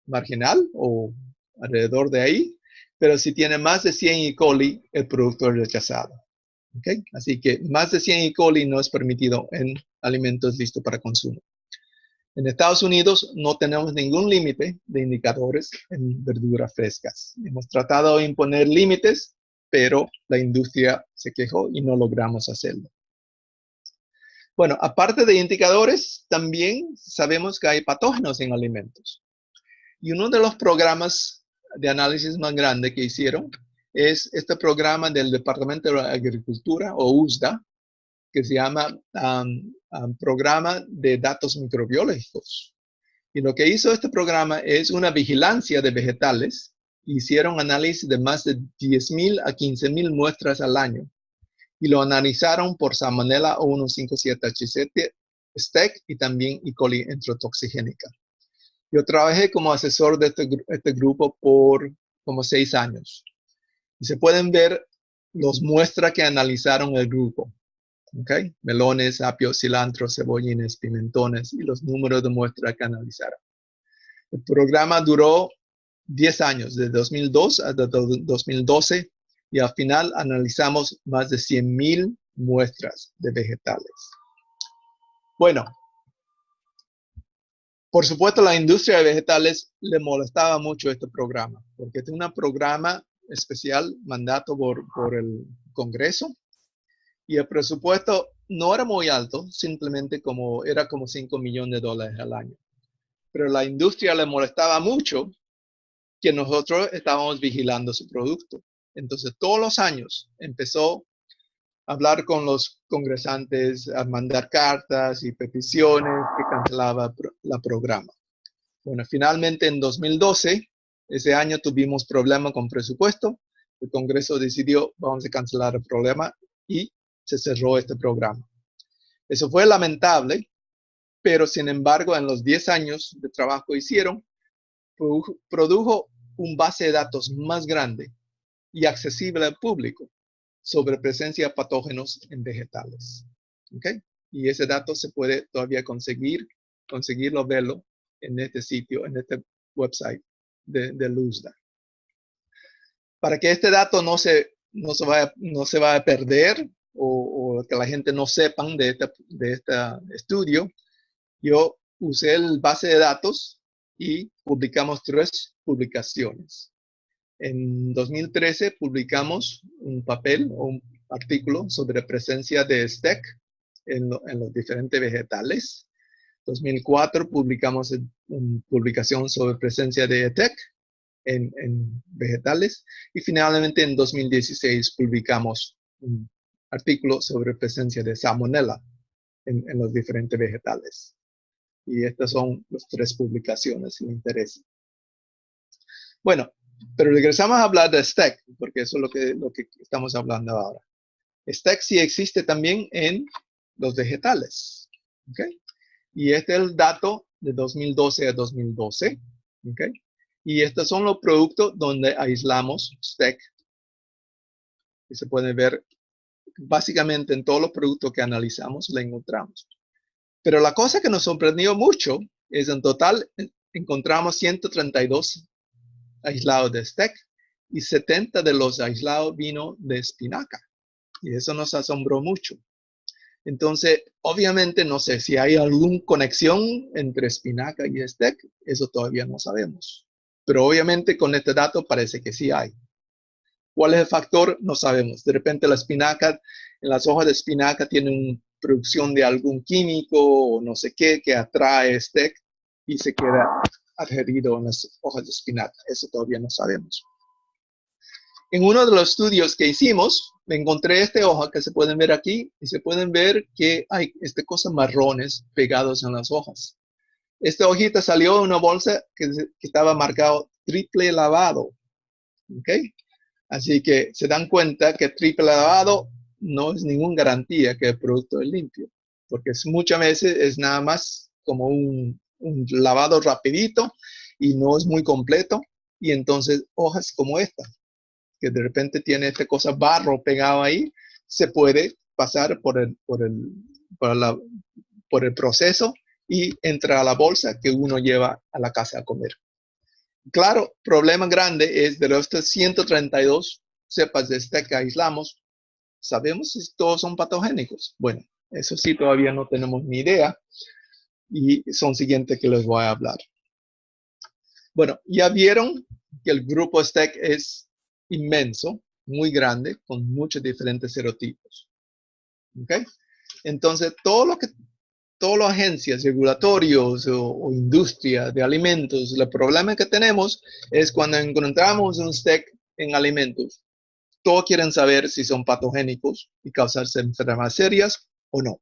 marginal o alrededor de ahí, pero si tiene más de 100 E. coli, el producto es rechazado. ¿Okay? Así que más de 100 E. coli no es permitido en alimentos listos para consumo. En Estados Unidos no tenemos ningún límite de indicadores en verduras frescas. Hemos tratado de imponer límites, pero la industria se quejó y no logramos hacerlo. Bueno, aparte de indicadores, también sabemos que hay patógenos en alimentos. Y uno de los programas de análisis más grande que hicieron es este programa del Departamento de Agricultura, o USDA, que se llama Programa de Datos Microbiológicos. Y lo que hizo este programa es una vigilancia de vegetales. Hicieron análisis de más de 10,000 a 15,000 muestras al año. Y lo analizaron por Salmonella O157H7, STEC y también E. coli enterotoxigénica. Yo trabajé como asesor de este grupo por como 6 años. Y se pueden ver las muestras que analizaron el grupo. ¿Okay? Melones, apio, cilantro, cebollines, pimentones y los números de muestras que analizaron. El programa duró 10 años, de 2002 hasta 2012, y al final analizamos más de 100,000 muestras de vegetales. Bueno, por supuesto, la industria de vegetales le molestaba mucho este programa, porque es un programa especial, mandato por el Congreso, y el presupuesto no era muy alto, simplemente era como $5 millones al año. Pero la industria le molestaba mucho que nosotros estábamos vigilando su producto. Entonces, todos los años empezó a hablar con los congresantes, a mandar cartas y peticiones que cancelaba la programa. Bueno, finalmente en 2012, ese año tuvimos problema con presupuesto. El Congreso decidió, vamos a cancelar el programa y se cerró este programa. Eso fue lamentable, pero sin embargo, en los 10 años de trabajo que hicieron, produjo un base de datos más grande y accesible al público sobre presencia de patógenos en vegetales. ¿Okay? Y ese dato se puede todavía conseguirlo, verlo en este sitio, en este website de USDA. Para que este dato no se vaya a perder o que la gente no sepan de este estudio, yo usé el base de datos y publicamos 3 publicaciones. En 2013 publicamos un papel o un artículo sobre presencia de STEC en los diferentes vegetales. En 2004 publicamos una publicación sobre presencia de ETEC en vegetales. Y finalmente en 2016 publicamos un artículo sobre presencia de Salmonella en los diferentes vegetales. Y estas son las 3 publicaciones, si les interesa. Bueno, pero regresamos a hablar de STEC, porque eso es lo que estamos hablando ahora. STEC sí existe también en los vegetales. ¿Okay? Y este es el dato de 2012 a 2012. ¿Okay? Y estos son los productos donde aislamos STEC. Y se puede ver básicamente en todos los productos que analizamos la encontramos. Pero la cosa que nos sorprendió mucho es en total encontramos 132 aislados de STEC y 70 de los aislados vino de espinaca. Y eso nos asombró mucho. Entonces, obviamente, no sé si hay alguna conexión entre espinaca y STEC, eso todavía no sabemos. Pero obviamente con este dato parece que sí hay. ¿Cuál es el factor? No sabemos. De repente la espinaca, en las hojas de espinaca tienen producción de algún químico o no sé qué que atrae STEC y se queda adherido en las hojas de espinaca. Eso todavía no sabemos. En uno de los estudios que hicimos, me encontré esta hoja que se pueden ver aquí y se pueden ver que hay cosas marrones pegados en las hojas. Esta hojita salió de una bolsa que estaba marcado triple lavado. ¿Ok? Así que se dan cuenta que triple lavado no es ninguna garantía que el producto es limpio, porque muchas veces es nada más como un lavado rapidito y no es muy completo. Y entonces hojas como esta, que de repente tiene esta cosa barro pegado ahí, se puede pasar por el proceso y entra a la bolsa que uno lleva a la casa a comer. Claro, problema grande es de los 132 cepas de STEC que aislamos, ¿sabemos si todos son patogénicos? Bueno, eso sí todavía no tenemos ni idea y son siguientes que les voy a hablar. Bueno, ya vieron que el grupo STEC es inmenso, muy grande, con muchos diferentes serotipos. ¿Ok? Entonces, todas las agencias regulatorias o industria de alimentos, el problema que tenemos es cuando encontramos un STEC en alimentos, todos quieren saber si son patogénicos y causarse enfermedades serias o no.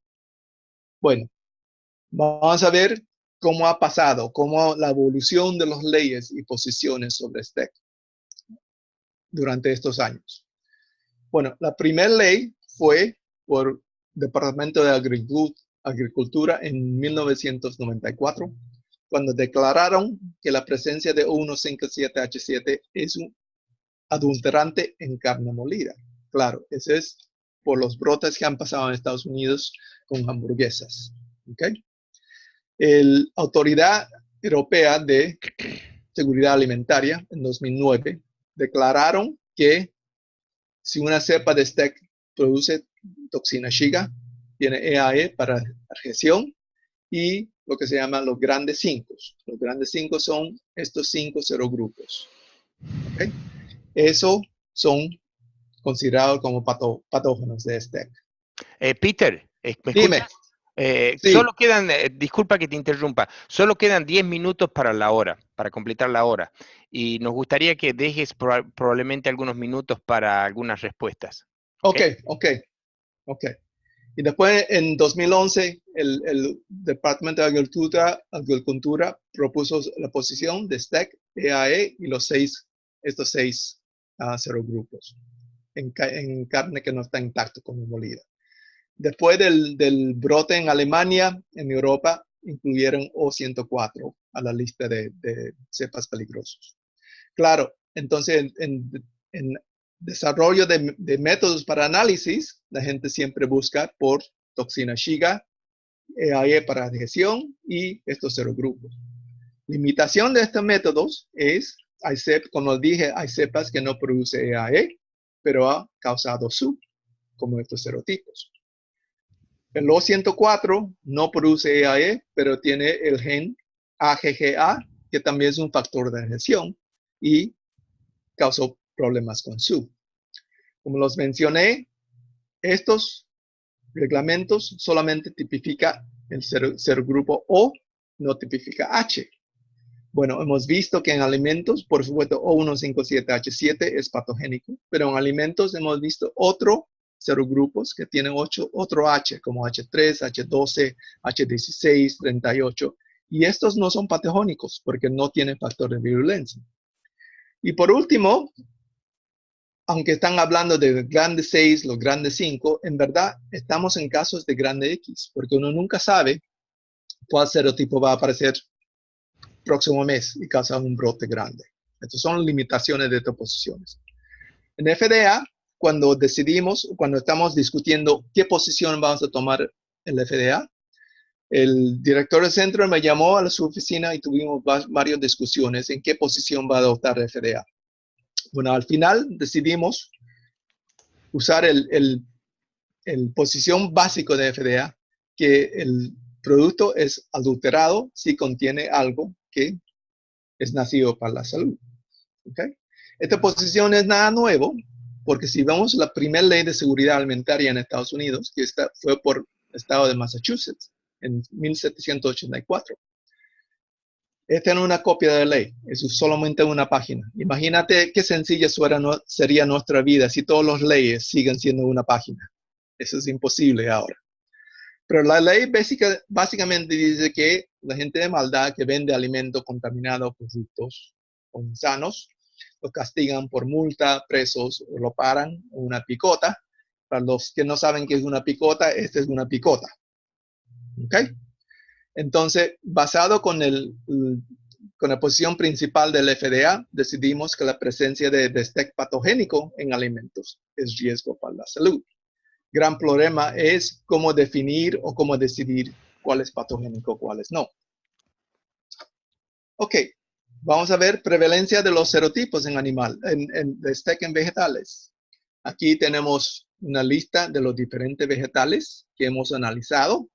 Bueno, vamos a ver cómo ha pasado, cómo la evolución de las leyes y posiciones sobre STEC durante estos años. Bueno, la primera ley fue por Departamento de Agricultura en 1994, cuando declararon que la presencia de O157H7 es un adulterante en carne molida. Claro, ese es por los brotes que han pasado en Estados Unidos con hamburguesas. ¿Okay? La Autoridad Europea de Seguridad Alimentaria en 2009 declararon que si una cepa de STEC produce toxina Shiga, tiene EAE para adhesión y lo que se llama los grandes 5. Los grandes 5 son estos 5 serogrupos. ¿Okay? Eso son considerados como patógenos de STEC. Peter, ¿me Dime. escuchas? Sí. Solo quedan, disculpa que te interrumpa, solo quedan 10 minutos para la hora, para completar la hora. Y nos gustaría que dejes probablemente algunos minutos para algunas respuestas. Ok. Y después, en 2011, el Departamento de Agricultura propuso la posición de STEC, EAE y estos 6 serogrupos en carne que no está intacto como molida. Después del brote en Alemania, en Europa, incluyeron O104 a la lista de cepas peligrosas. Claro, entonces en desarrollo de métodos para análisis, la gente siempre busca por toxina Shiga, EAE para adhesión y estos serogrupos. Limitación de estos métodos es, como dije, hay cepas que no producen EAE, pero ha causado SUB, como estos serotipos. El O104 no produce EAE, pero tiene el gen AGGA, que también es un factor de adhesión y causó problemas con SUB. Como los mencioné, estos reglamentos solamente tipifican el serogrupo O, no tipifica H. Bueno, hemos visto que en alimentos, por supuesto, O157H7 es patogénico, pero en alimentos hemos visto otros serogrupos que tienen otro H, como H3, H12, H16, 38, y estos no son patogénicos porque no tienen factor de virulencia. Y por último, aunque están hablando de grande 6, los grandes 5, en verdad estamos en casos de grande X, porque uno nunca sabe cuál serotipo va a aparecer próximo mes y causar un brote grande. Estas son limitaciones de estas posiciones. En FDA cuando estamos discutiendo qué posición vamos a tomar el FDA, el director del centro me llamó a su oficina y tuvimos varias discusiones en qué posición va a adoptar el FDA. Bueno, al final decidimos usar el posición básico de FDA, que el producto es adulterado si contiene algo que es nocivo para la salud. ¿Okay? Esta posición es nada nuevo, porque si vemos la primera ley de seguridad alimentaria en Estados Unidos, que fue por el estado de Massachusetts en 1784. Esta es una copia de la ley, es solamente una página. Imagínate qué sencilla sería nuestra vida si todas las leyes siguen siendo una página. Eso es imposible ahora. Pero la ley básicamente dice que la gente de maldad que vende alimentos contaminados, productos insanos, lo castigan por multa, presos, o lo paran, una picota. Para los que no saben qué es una picota, esta es una picota. ¿Ok? Entonces, basado con la posición principal del FDA, decidimos que la presencia de STEC patogénico en alimentos es riesgo para la salud. Gran problema es cómo definir o cómo decidir cuál es patogénico, cuál es no. Ok, vamos a ver prevalencia de los serotipos de STEC en vegetales. Aquí tenemos una lista de los diferentes vegetales que hemos analizado.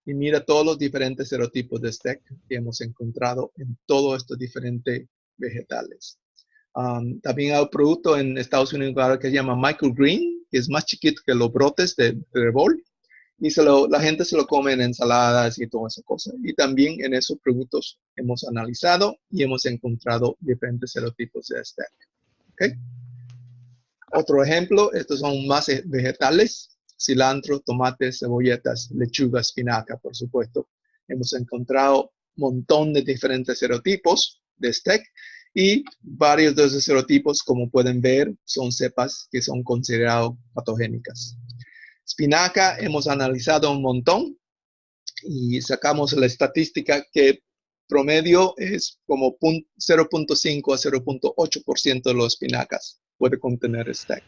Y mira todos los diferentes serotipos de STEC que hemos encontrado en todos estos diferentes vegetales. También hay un producto en Estados Unidos que se llama microgreen, que es más chiquito que los brotes de trébol. Y la gente se lo come en ensaladas y toda esa cosa. Y también en esos productos hemos analizado y hemos encontrado diferentes serotipos de STEC. ¿Okay? Otro ejemplo, estos son más vegetales. Cilantro, tomates, cebolletas, lechuga, espinaca, por supuesto. Hemos encontrado un montón de diferentes serotipos de STEC y varios de esos serotipos, como pueden ver, son cepas que son consideradas patogénicas. Espinaca hemos analizado un montón y sacamos la estadística que promedio es como 0.5 a 0.8% de los espinacas puede contener STEC.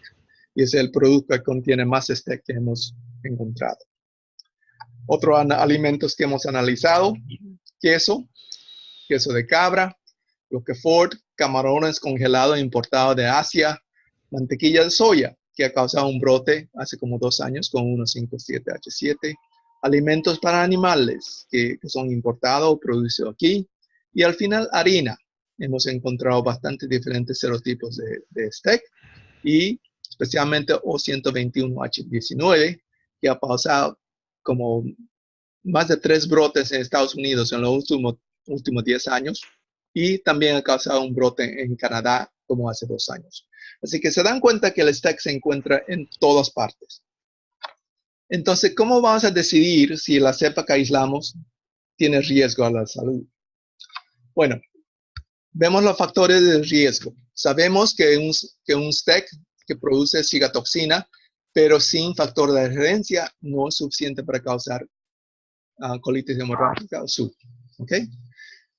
Y es el producto que contiene más STEC que hemos encontrado. Otros alimentos que hemos analizado, queso de cabra, Roquefort, camarones congelados importados de Asia, mantequilla de soya, que ha causado un brote hace como 2 años con 1,57H7, alimentos para animales que son importados o producidos aquí, y al final harina. Hemos encontrado bastantes diferentes serotipos de STEC y especialmente O121H19, que ha causado como más de 3 brotes en Estados Unidos en los últimos 10 años, y también ha causado un brote en Canadá como hace 2 años. Así que se dan cuenta que el STEC se encuentra en todas partes. Entonces, ¿cómo vamos a decidir si la cepa que aislamos tiene riesgo a la salud? Bueno, vemos los factores de riesgo. Sabemos que un STEC que produce cigatoxina, pero sin factor de adherencia, no es suficiente para causar colitis hemorrágica o SUB. ¿Okay?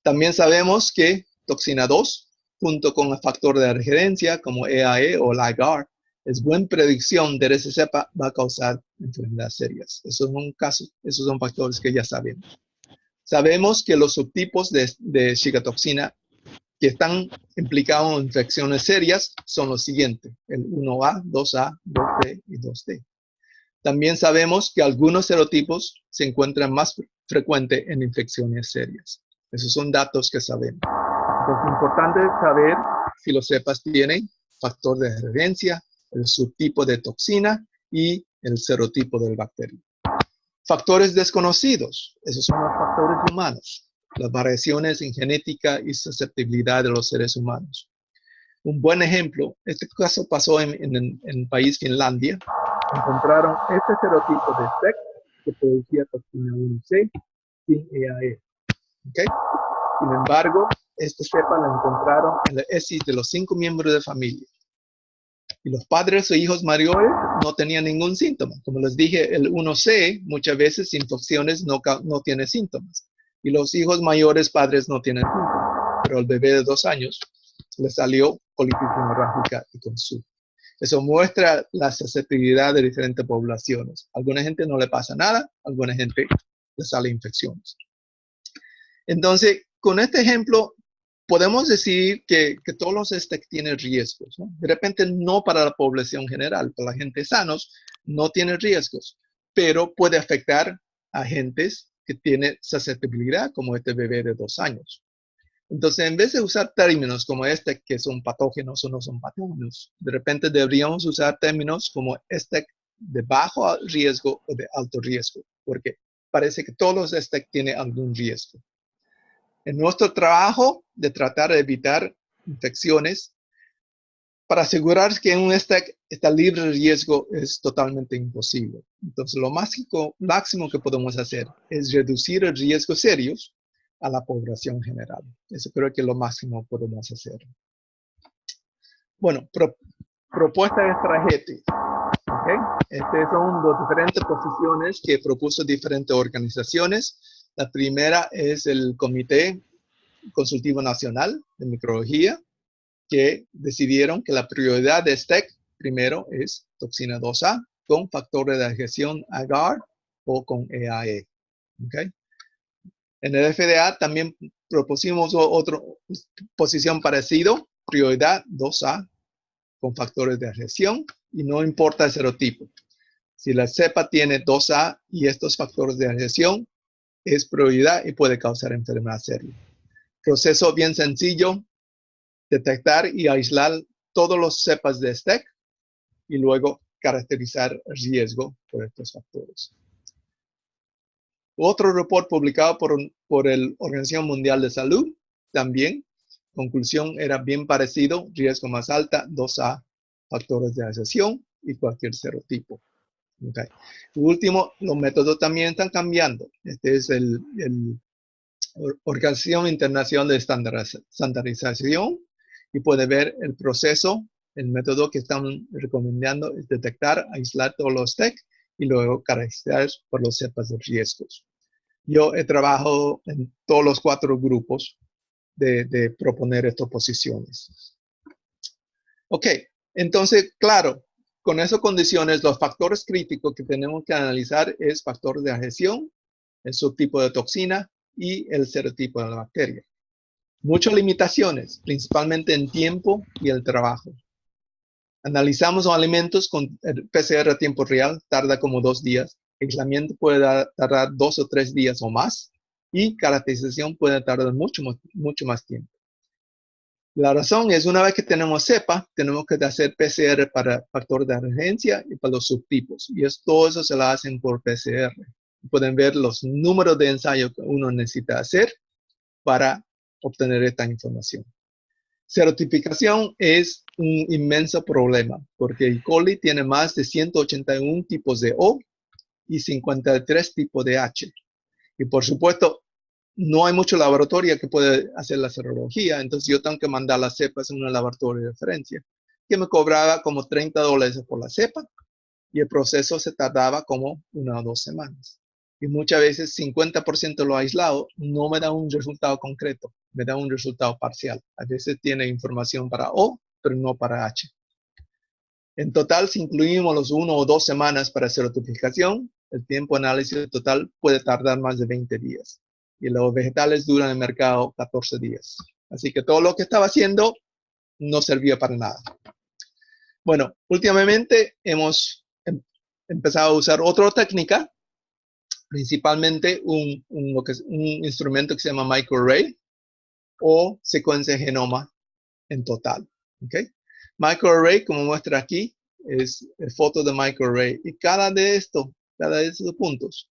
También sabemos que toxina 2, junto con el factor de adherencia como EAE o LIGAR, es buena predicción de que esa cepa va a causar enfermedades serias. Esos son factores que ya sabemos. Sabemos que los subtipos de cigatoxina que están implicados en infecciones serias son los siguientes, el 1A, 2A, 2B y 2D. También sabemos que algunos serotipos se encuentran más frecuentes en infecciones serias. Esos son datos que sabemos. Entonces, es importante saber si los cepas tienen factor de adherencia, el subtipo de toxina y el serotipo del bacterio. Factores desconocidos, esos son los factores humanos, las variaciones en genética y susceptibilidad de los seres humanos. Un buen ejemplo, este caso pasó en el país Finlandia. Encontraron este serotipo de STEC que producía toxina 1C sin EAE. ¿Okay? Sin embargo, esta cepa la encontraron en la heces de los 5 miembros de familia. Y los padres o hijos mayores no tenían ningún síntoma. Como les dije, el 1C muchas veces infecciones no tiene síntomas. Y los hijos mayores padres no tienen síntomas. Pero al bebé de 2 años le salió colitis hemorrágica y con SUB. Eso muestra la susceptibilidad de diferentes poblaciones. A alguna gente no le pasa nada, a alguna gente le salen infecciones. Entonces, con este ejemplo, podemos decir que todos los STEC tienen riesgos, ¿no? De repente no para la población general, para la gente sanos no tiene riesgos, pero puede afectar a gentes que tienen susceptibilidad, como este bebé de 2 años. Entonces, en vez de usar términos como este, que son patógenos o no son patógenos, de repente deberíamos usar términos como este de bajo riesgo o de alto riesgo, porque parece que todos los STEC tienen algún riesgo. En nuestro trabajo de tratar de evitar infecciones, para asegurar que un STEC está libre de riesgo es totalmente imposible. Entonces, lo máximo que podemos hacer es reducir el riesgo serios a la población general. Eso creo que es lo máximo que podemos hacer. Bueno, propuesta estratégica. ¿Okay? Estas son dos diferentes posiciones que propuso diferentes organizaciones. La primera es el Comité Consultivo Nacional de Microbiología, que decidieron que la prioridad de STEC primero es toxina 2A con factores de adhesión agar o con EAE. ¿Okay? En el FDA también propusimos otra posición parecida, prioridad 2A con factores de adhesión y no importa el serotipo. Si la cepa tiene 2A y estos factores de adhesión, es prioridad y puede causar enfermedad seria. Proceso bien sencillo, detectar y aislar todos los cepas de STEC y luego caracterizar el riesgo por estos factores. Otro report publicado por la Organización Mundial de Salud, también, conclusión era bien parecido, riesgo más alta, 2A, factores de adhesión y cualquier serotipo. Okay. Por último, los métodos también están cambiando. Este es el Organización Internacional de Estandarización y puede ver el proceso, el método que están recomendando es detectar, aislar todos los STEC y luego caracterizar por los cepas de riesgos. Yo he trabajado en todos los 4 grupos de proponer estas posiciones. Ok, entonces, claro, con esas condiciones, los factores críticos que tenemos que analizar es factores de adhesión, el subtipo de toxina y el serotipo de la bacteria. Muchas limitaciones, principalmente en tiempo y el trabajo. Analizamos los alimentos con el PCR a tiempo real, tarda como 2 días. Aislamiento puede tardar 2 o 3 días o más. Y caracterización puede tardar mucho más tiempo. La razón es, una vez que tenemos cepa, tenemos que hacer PCR para factor de adherencia y para los subtipos. Y todo eso se lo hacen por PCR. Pueden ver los números de ensayos que uno necesita hacer para obtener esta información. Serotipicación es un inmenso problema, porque E. coli tiene más de 181 tipos de O y 53 tipos de H. Y por supuesto, no hay mucho laboratorio que puede hacer la serología, entonces yo tengo que mandar las cepas en un laboratorio de referencia, que me cobraba como $30 por la cepa, y el proceso se tardaba como 1 o 2 semanas. Y muchas veces 50% de lo aislado no me da un resultado concreto, me da un resultado parcial. A veces tiene información para O, pero no para H. En total, si incluimos los 1 o 2 semanas para serotificación, el tiempo de análisis total puede tardar más de 20 días. Y los vegetales duran en el mercado 14 días. Así que todo lo que estaba haciendo no servía para nada. Bueno, últimamente hemos empezado a usar otra técnica, principalmente un instrumento que se llama microarray o secuencia de genoma en total. ¿Okay? Microarray, como muestra aquí, es foto de microarray. Y cada de estos puntos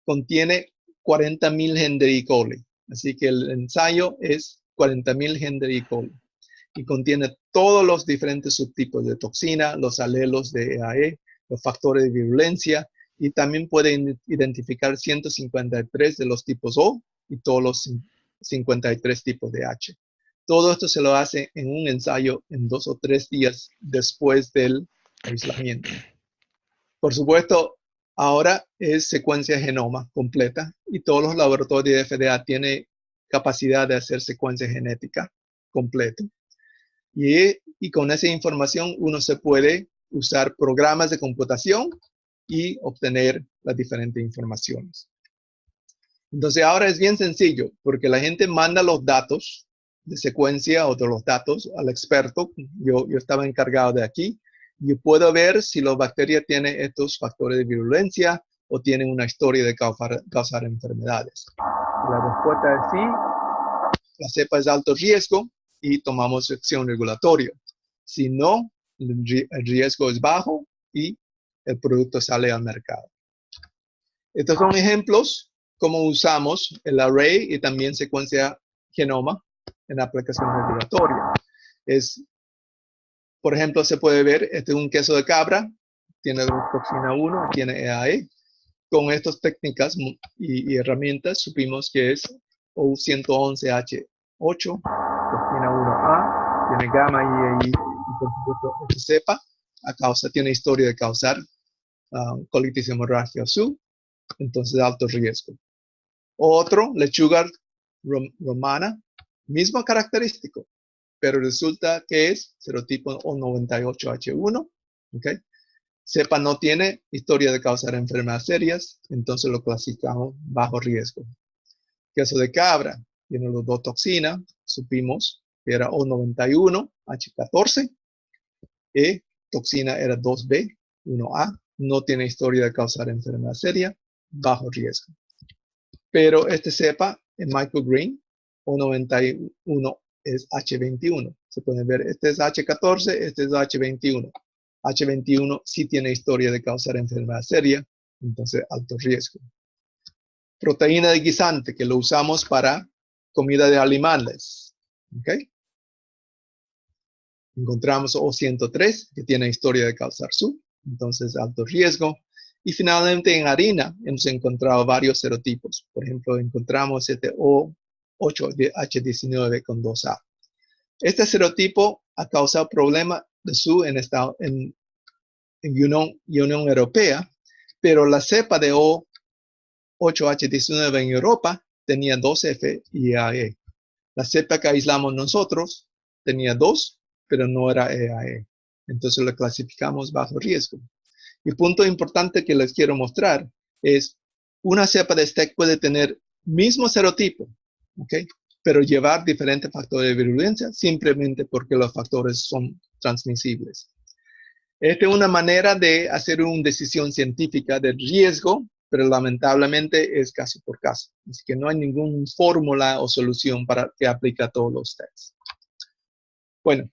contiene 40,000 genes de E. coli. Así que el ensayo es 40,000 genes de E. coli. Y contiene todos los diferentes subtipos de toxina, los alelos de EAE, los factores de virulencia, y también puede identificar 153 de los tipos O y todos los 53 tipos de H. Todo esto se lo hace en un ensayo en 2 o 3 días después del aislamiento. Por supuesto, ahora es secuencia de genoma completa y todos los laboratorios de FDA tienen capacidad de hacer secuencia genética completa. Y y con esa información uno se puede usar programas de computación y obtener las diferentes informaciones. Entonces ahora es bien sencillo, porque la gente manda los datos de secuencia o de los datos al experto. Yo estaba encargado de aquí. Yo puedo ver si la bacteria tiene estos factores de virulencia o tiene una historia de causar enfermedades. La respuesta es sí, la cepa es de alto riesgo y tomamos acción regulatoria. Si no, el riesgo es bajo y el producto sale al mercado. Estos son ejemplos cómo usamos el array y también secuencia genoma en aplicación regulatoria. Por ejemplo, se puede ver, este es un queso de cabra, tiene toxina 1, tiene EAE. Con estas técnicas y herramientas supimos que es O111H8, toxina 1A, tiene gamma IEI, y por supuesto, esta cepa tiene historia de causar colitis hemorrágica SU, entonces alto riesgo. Otro, lechuga romana, mismo característico, pero resulta que es serotipo O98H1, ¿ok? Cepa no tiene historia de causar enfermedades serias, entonces lo clasificamos bajo riesgo. Queso de cabra tiene los dos toxinas, supimos que era O91H14, y toxina era 2B, 1A, no tiene historia de causar enfermedad seria, bajo riesgo. Pero este cepa en microgreen, O91 es H21. Se pueden ver, este es H14, este es H21. H21 sí tiene historia de causar enfermedad seria, entonces alto riesgo. Proteína de guisante, que lo usamos para comida de animales. ¿Okay? Encontramos O103, que tiene historia de causar SU, entonces alto riesgo. Y finalmente en harina hemos encontrado varios serotipos. Por ejemplo, encontramos este O8H19 con 2A. Este serotipo ha causado problemas de SU en Unión Europea, pero la cepa de O8H19 en Europa tenía 2F y EAE. La cepa que aislamos nosotros tenía 2, pero no era EAE. Entonces lo clasificamos bajo riesgo. Y el punto importante que les quiero mostrar es una cepa de STEC puede tener mismo serotipo, ¿ok? Pero llevar diferentes factores de virulencia simplemente porque los factores son transmisibles. Esta es una manera de hacer una decisión científica de riesgo, pero lamentablemente es caso por caso. Así que no hay ninguna fórmula o solución que aplique a todos los tests. Bueno,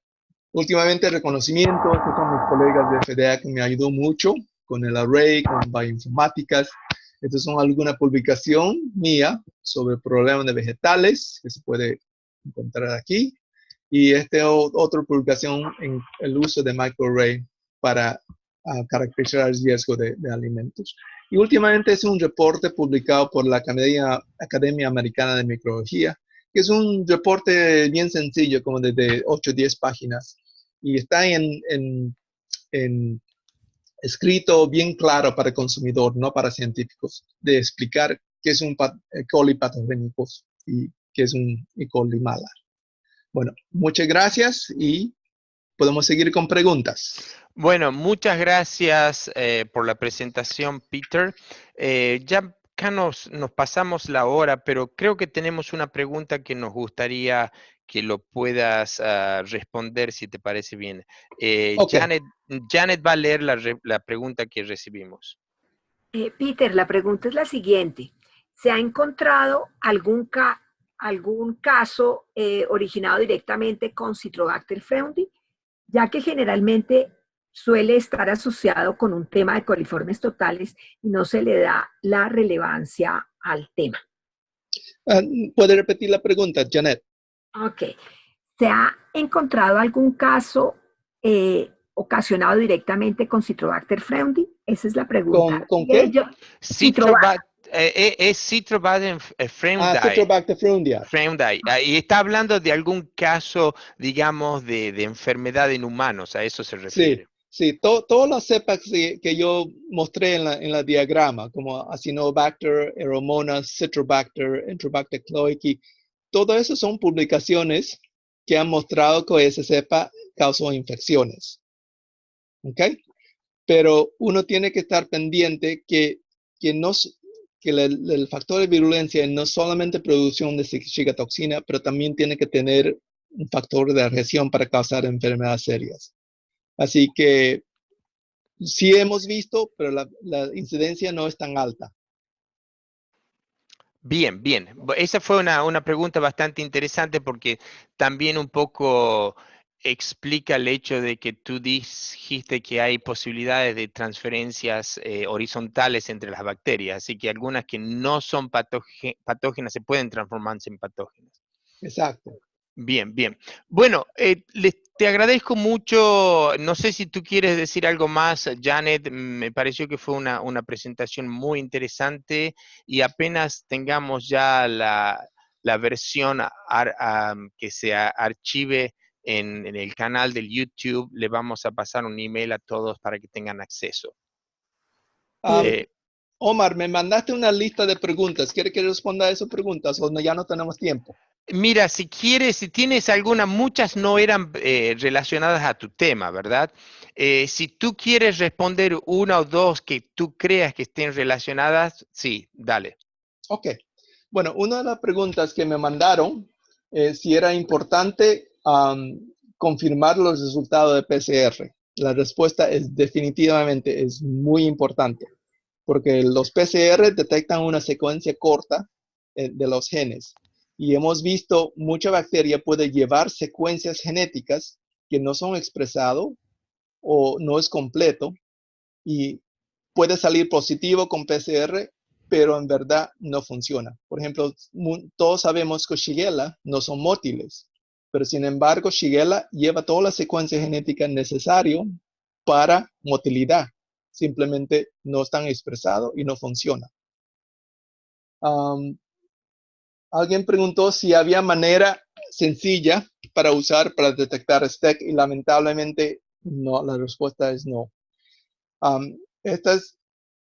últimamente reconocimiento, estos son mis colegas de FDA que me ayudó mucho con el array, con bioinformáticas. Estas son alguna publicación mía sobre problemas de vegetales que se puede encontrar aquí. Y otra publicación en el uso de microarray para caracterizar el riesgo de alimentos. Y últimamente es un reporte publicado por la Academia Americana de Microbiología, que es un reporte bien sencillo, como de 8 o 10 páginas. Y está escrito bien claro para el consumidor, no para científicos, de explicar qué es un E. coli patogénico y qué es un E. coli mala. Bueno, muchas gracias y podemos seguir con preguntas. Bueno, muchas gracias por la presentación, Peter. Ya acá nos pasamos la hora, pero creo que tenemos una pregunta que nos gustaría que lo puedas responder, si te parece bien. Okay. Janet va a leer la pregunta que recibimos. Peter, la pregunta es la siguiente. ¿Se ha encontrado algún caso originado directamente con Citrobacter frundi? Ya que generalmente suele estar asociado con un tema de coliformes totales y no se le da la relevancia al tema. ¿Puede repetir la pregunta, Janet? Ok. ¿Se ha encontrado algún caso ocasionado directamente con Citrobacter frundi? Esa es la pregunta. ¿Con qué? Citrobacter frundi. Citrobacter frundi. Y está hablando de algún caso, digamos, de enfermedad en humanos, a eso se refiere. Sí, todas las cepas que yo mostré en la diagrama, como Acinetobacter, Aeromonas, Citrobacter, Enterobacter cloacae, todo eso son publicaciones que han mostrado que esa cepa causó infecciones. ¿Ok? Pero uno tiene que estar pendiente que, no, que el factor de virulencia no solamente producción de Shiga toxina, pero también tiene que tener un factor de adhesión para causar enfermedades serias. Así que sí hemos visto, pero la incidencia no es tan alta. Bien, bien. Esa fue una pregunta bastante interesante porque también un poco explica el hecho de que tú dijiste que hay posibilidades de transferencias horizontales entre las bacterias, así que algunas que no son patógenas se pueden transformarse en patógenas. Exacto. Bien, bien. Bueno, te agradezco mucho. No sé si tú quieres decir algo más, Janet. Me pareció que fue una presentación muy interesante y apenas tengamos ya la versión que se archive en el canal del YouTube, le vamos a pasar un email a todos para que tengan acceso. Um, Omar, me mandaste una lista de preguntas. ¿Quiere que responda a esas preguntas o no, ya no tenemos tiempo? Mira, si quieres, si tienes alguna, muchas no eran relacionadas a tu tema, ¿verdad? Si tú quieres responder una o dos que tú creas que estén relacionadas, sí, dale. Ok. Bueno, una de las preguntas que me mandaron es si era importante confirmar los resultados de PCR. La respuesta es definitivamente, es muy importante, porque los PCR detectan una secuencia corta de los genes. Y hemos visto mucha bacteria puede llevar secuencias genéticas que no son expresadas o no es completo y puede salir positivo con PCR, pero en verdad no funciona. Por ejemplo, todos sabemos que Shigella no son mótiles, pero sin embargo Shigella lleva toda la secuencia genética necesaria para motilidad. Simplemente no están expresados y no funciona. Alguien preguntó si había manera sencilla para usar para detectar STEC y lamentablemente no, la respuesta es no. Estas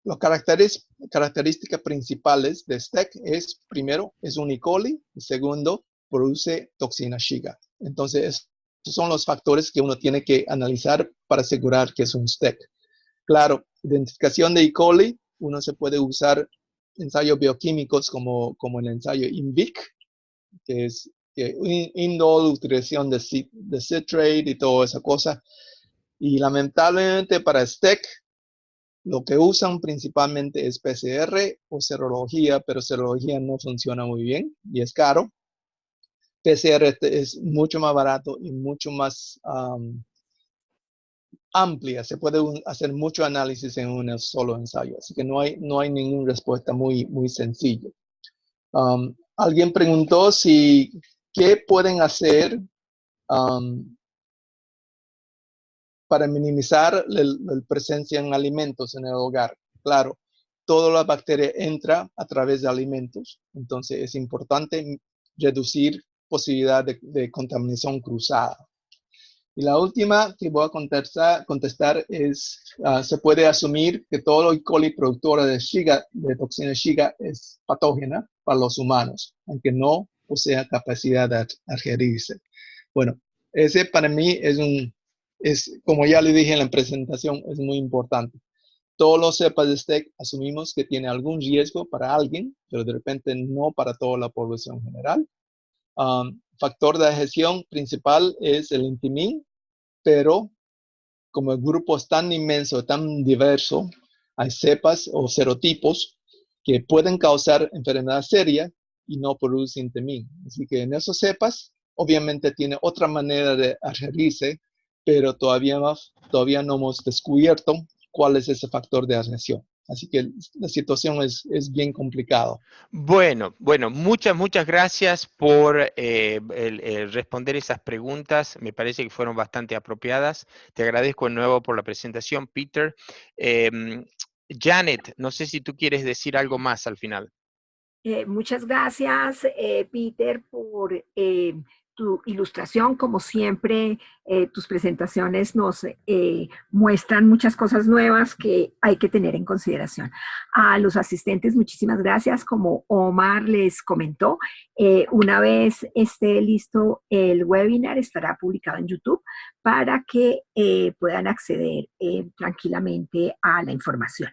las características principales de STEC es, primero, es un E. coli, y segundo, produce toxina Shiga. Entonces, esos son los factores que uno tiene que analizar para asegurar que es un STEC. Claro, identificación de E. coli, uno se puede usar ensayos bioquímicos como el ensayo INVIC, que es indol, utilización de citrate y toda esa cosa. Y lamentablemente para STEC, lo que usan principalmente es PCR o serología, pero serología no funciona muy bien y es caro. PCR es mucho más barato y mucho más amplia. Se puede hacer mucho análisis en un solo ensayo, así que no hay ninguna respuesta muy sencilla. Alguien preguntó qué pueden hacer para minimizar la presencia en alimentos en el hogar. Claro, toda la bacteria entra a través de alimentos, entonces es importante reducir posibilidad de contaminación cruzada. Y la última que voy a contestar es, se puede asumir que todo el E. coli productora de Shiga, de toxina Shiga, es patógena para los humanos, aunque no posea capacidad de adherirse. Bueno, ese para mí como ya le dije en la presentación, es muy importante. Todos los cepas de STEC asumimos que tiene algún riesgo para alguien, pero de repente no para toda la población general. Factor de adhesión principal es el intimín, pero como el grupo es tan inmenso, tan diverso, hay cepas o serotipos que pueden causar enfermedad seria y no producen intimín. Así que en esas cepas, obviamente tiene otra manera de adherirse, pero todavía no hemos descubierto cuál es ese factor de adhesión. Así que la situación es bien complicada. Bueno, muchas gracias por responder esas preguntas. Me parece que fueron bastante apropiadas. Te agradezco de nuevo por la presentación, Peter. Janet, no sé si tú quieres decir algo más al final. Muchas gracias, Peter, por tu ilustración. Como siempre, tus presentaciones nos muestran muchas cosas nuevas que hay que tener en consideración. A los asistentes, muchísimas gracias. Como Omar les comentó, una vez esté listo el webinar, estará publicado en YouTube para que puedan acceder tranquilamente a la información.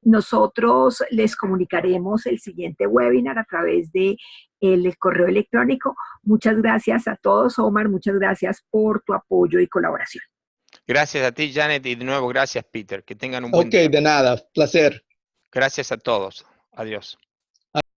Nosotros les comunicaremos el siguiente webinar a través de el correo electrónico. Muchas gracias a todos, Omar, muchas gracias por tu apoyo y colaboración. Gracias a ti, Janet, y de nuevo gracias, Peter. Que tengan un buen día. Ok, de nada, placer. Gracias a todos. Adiós.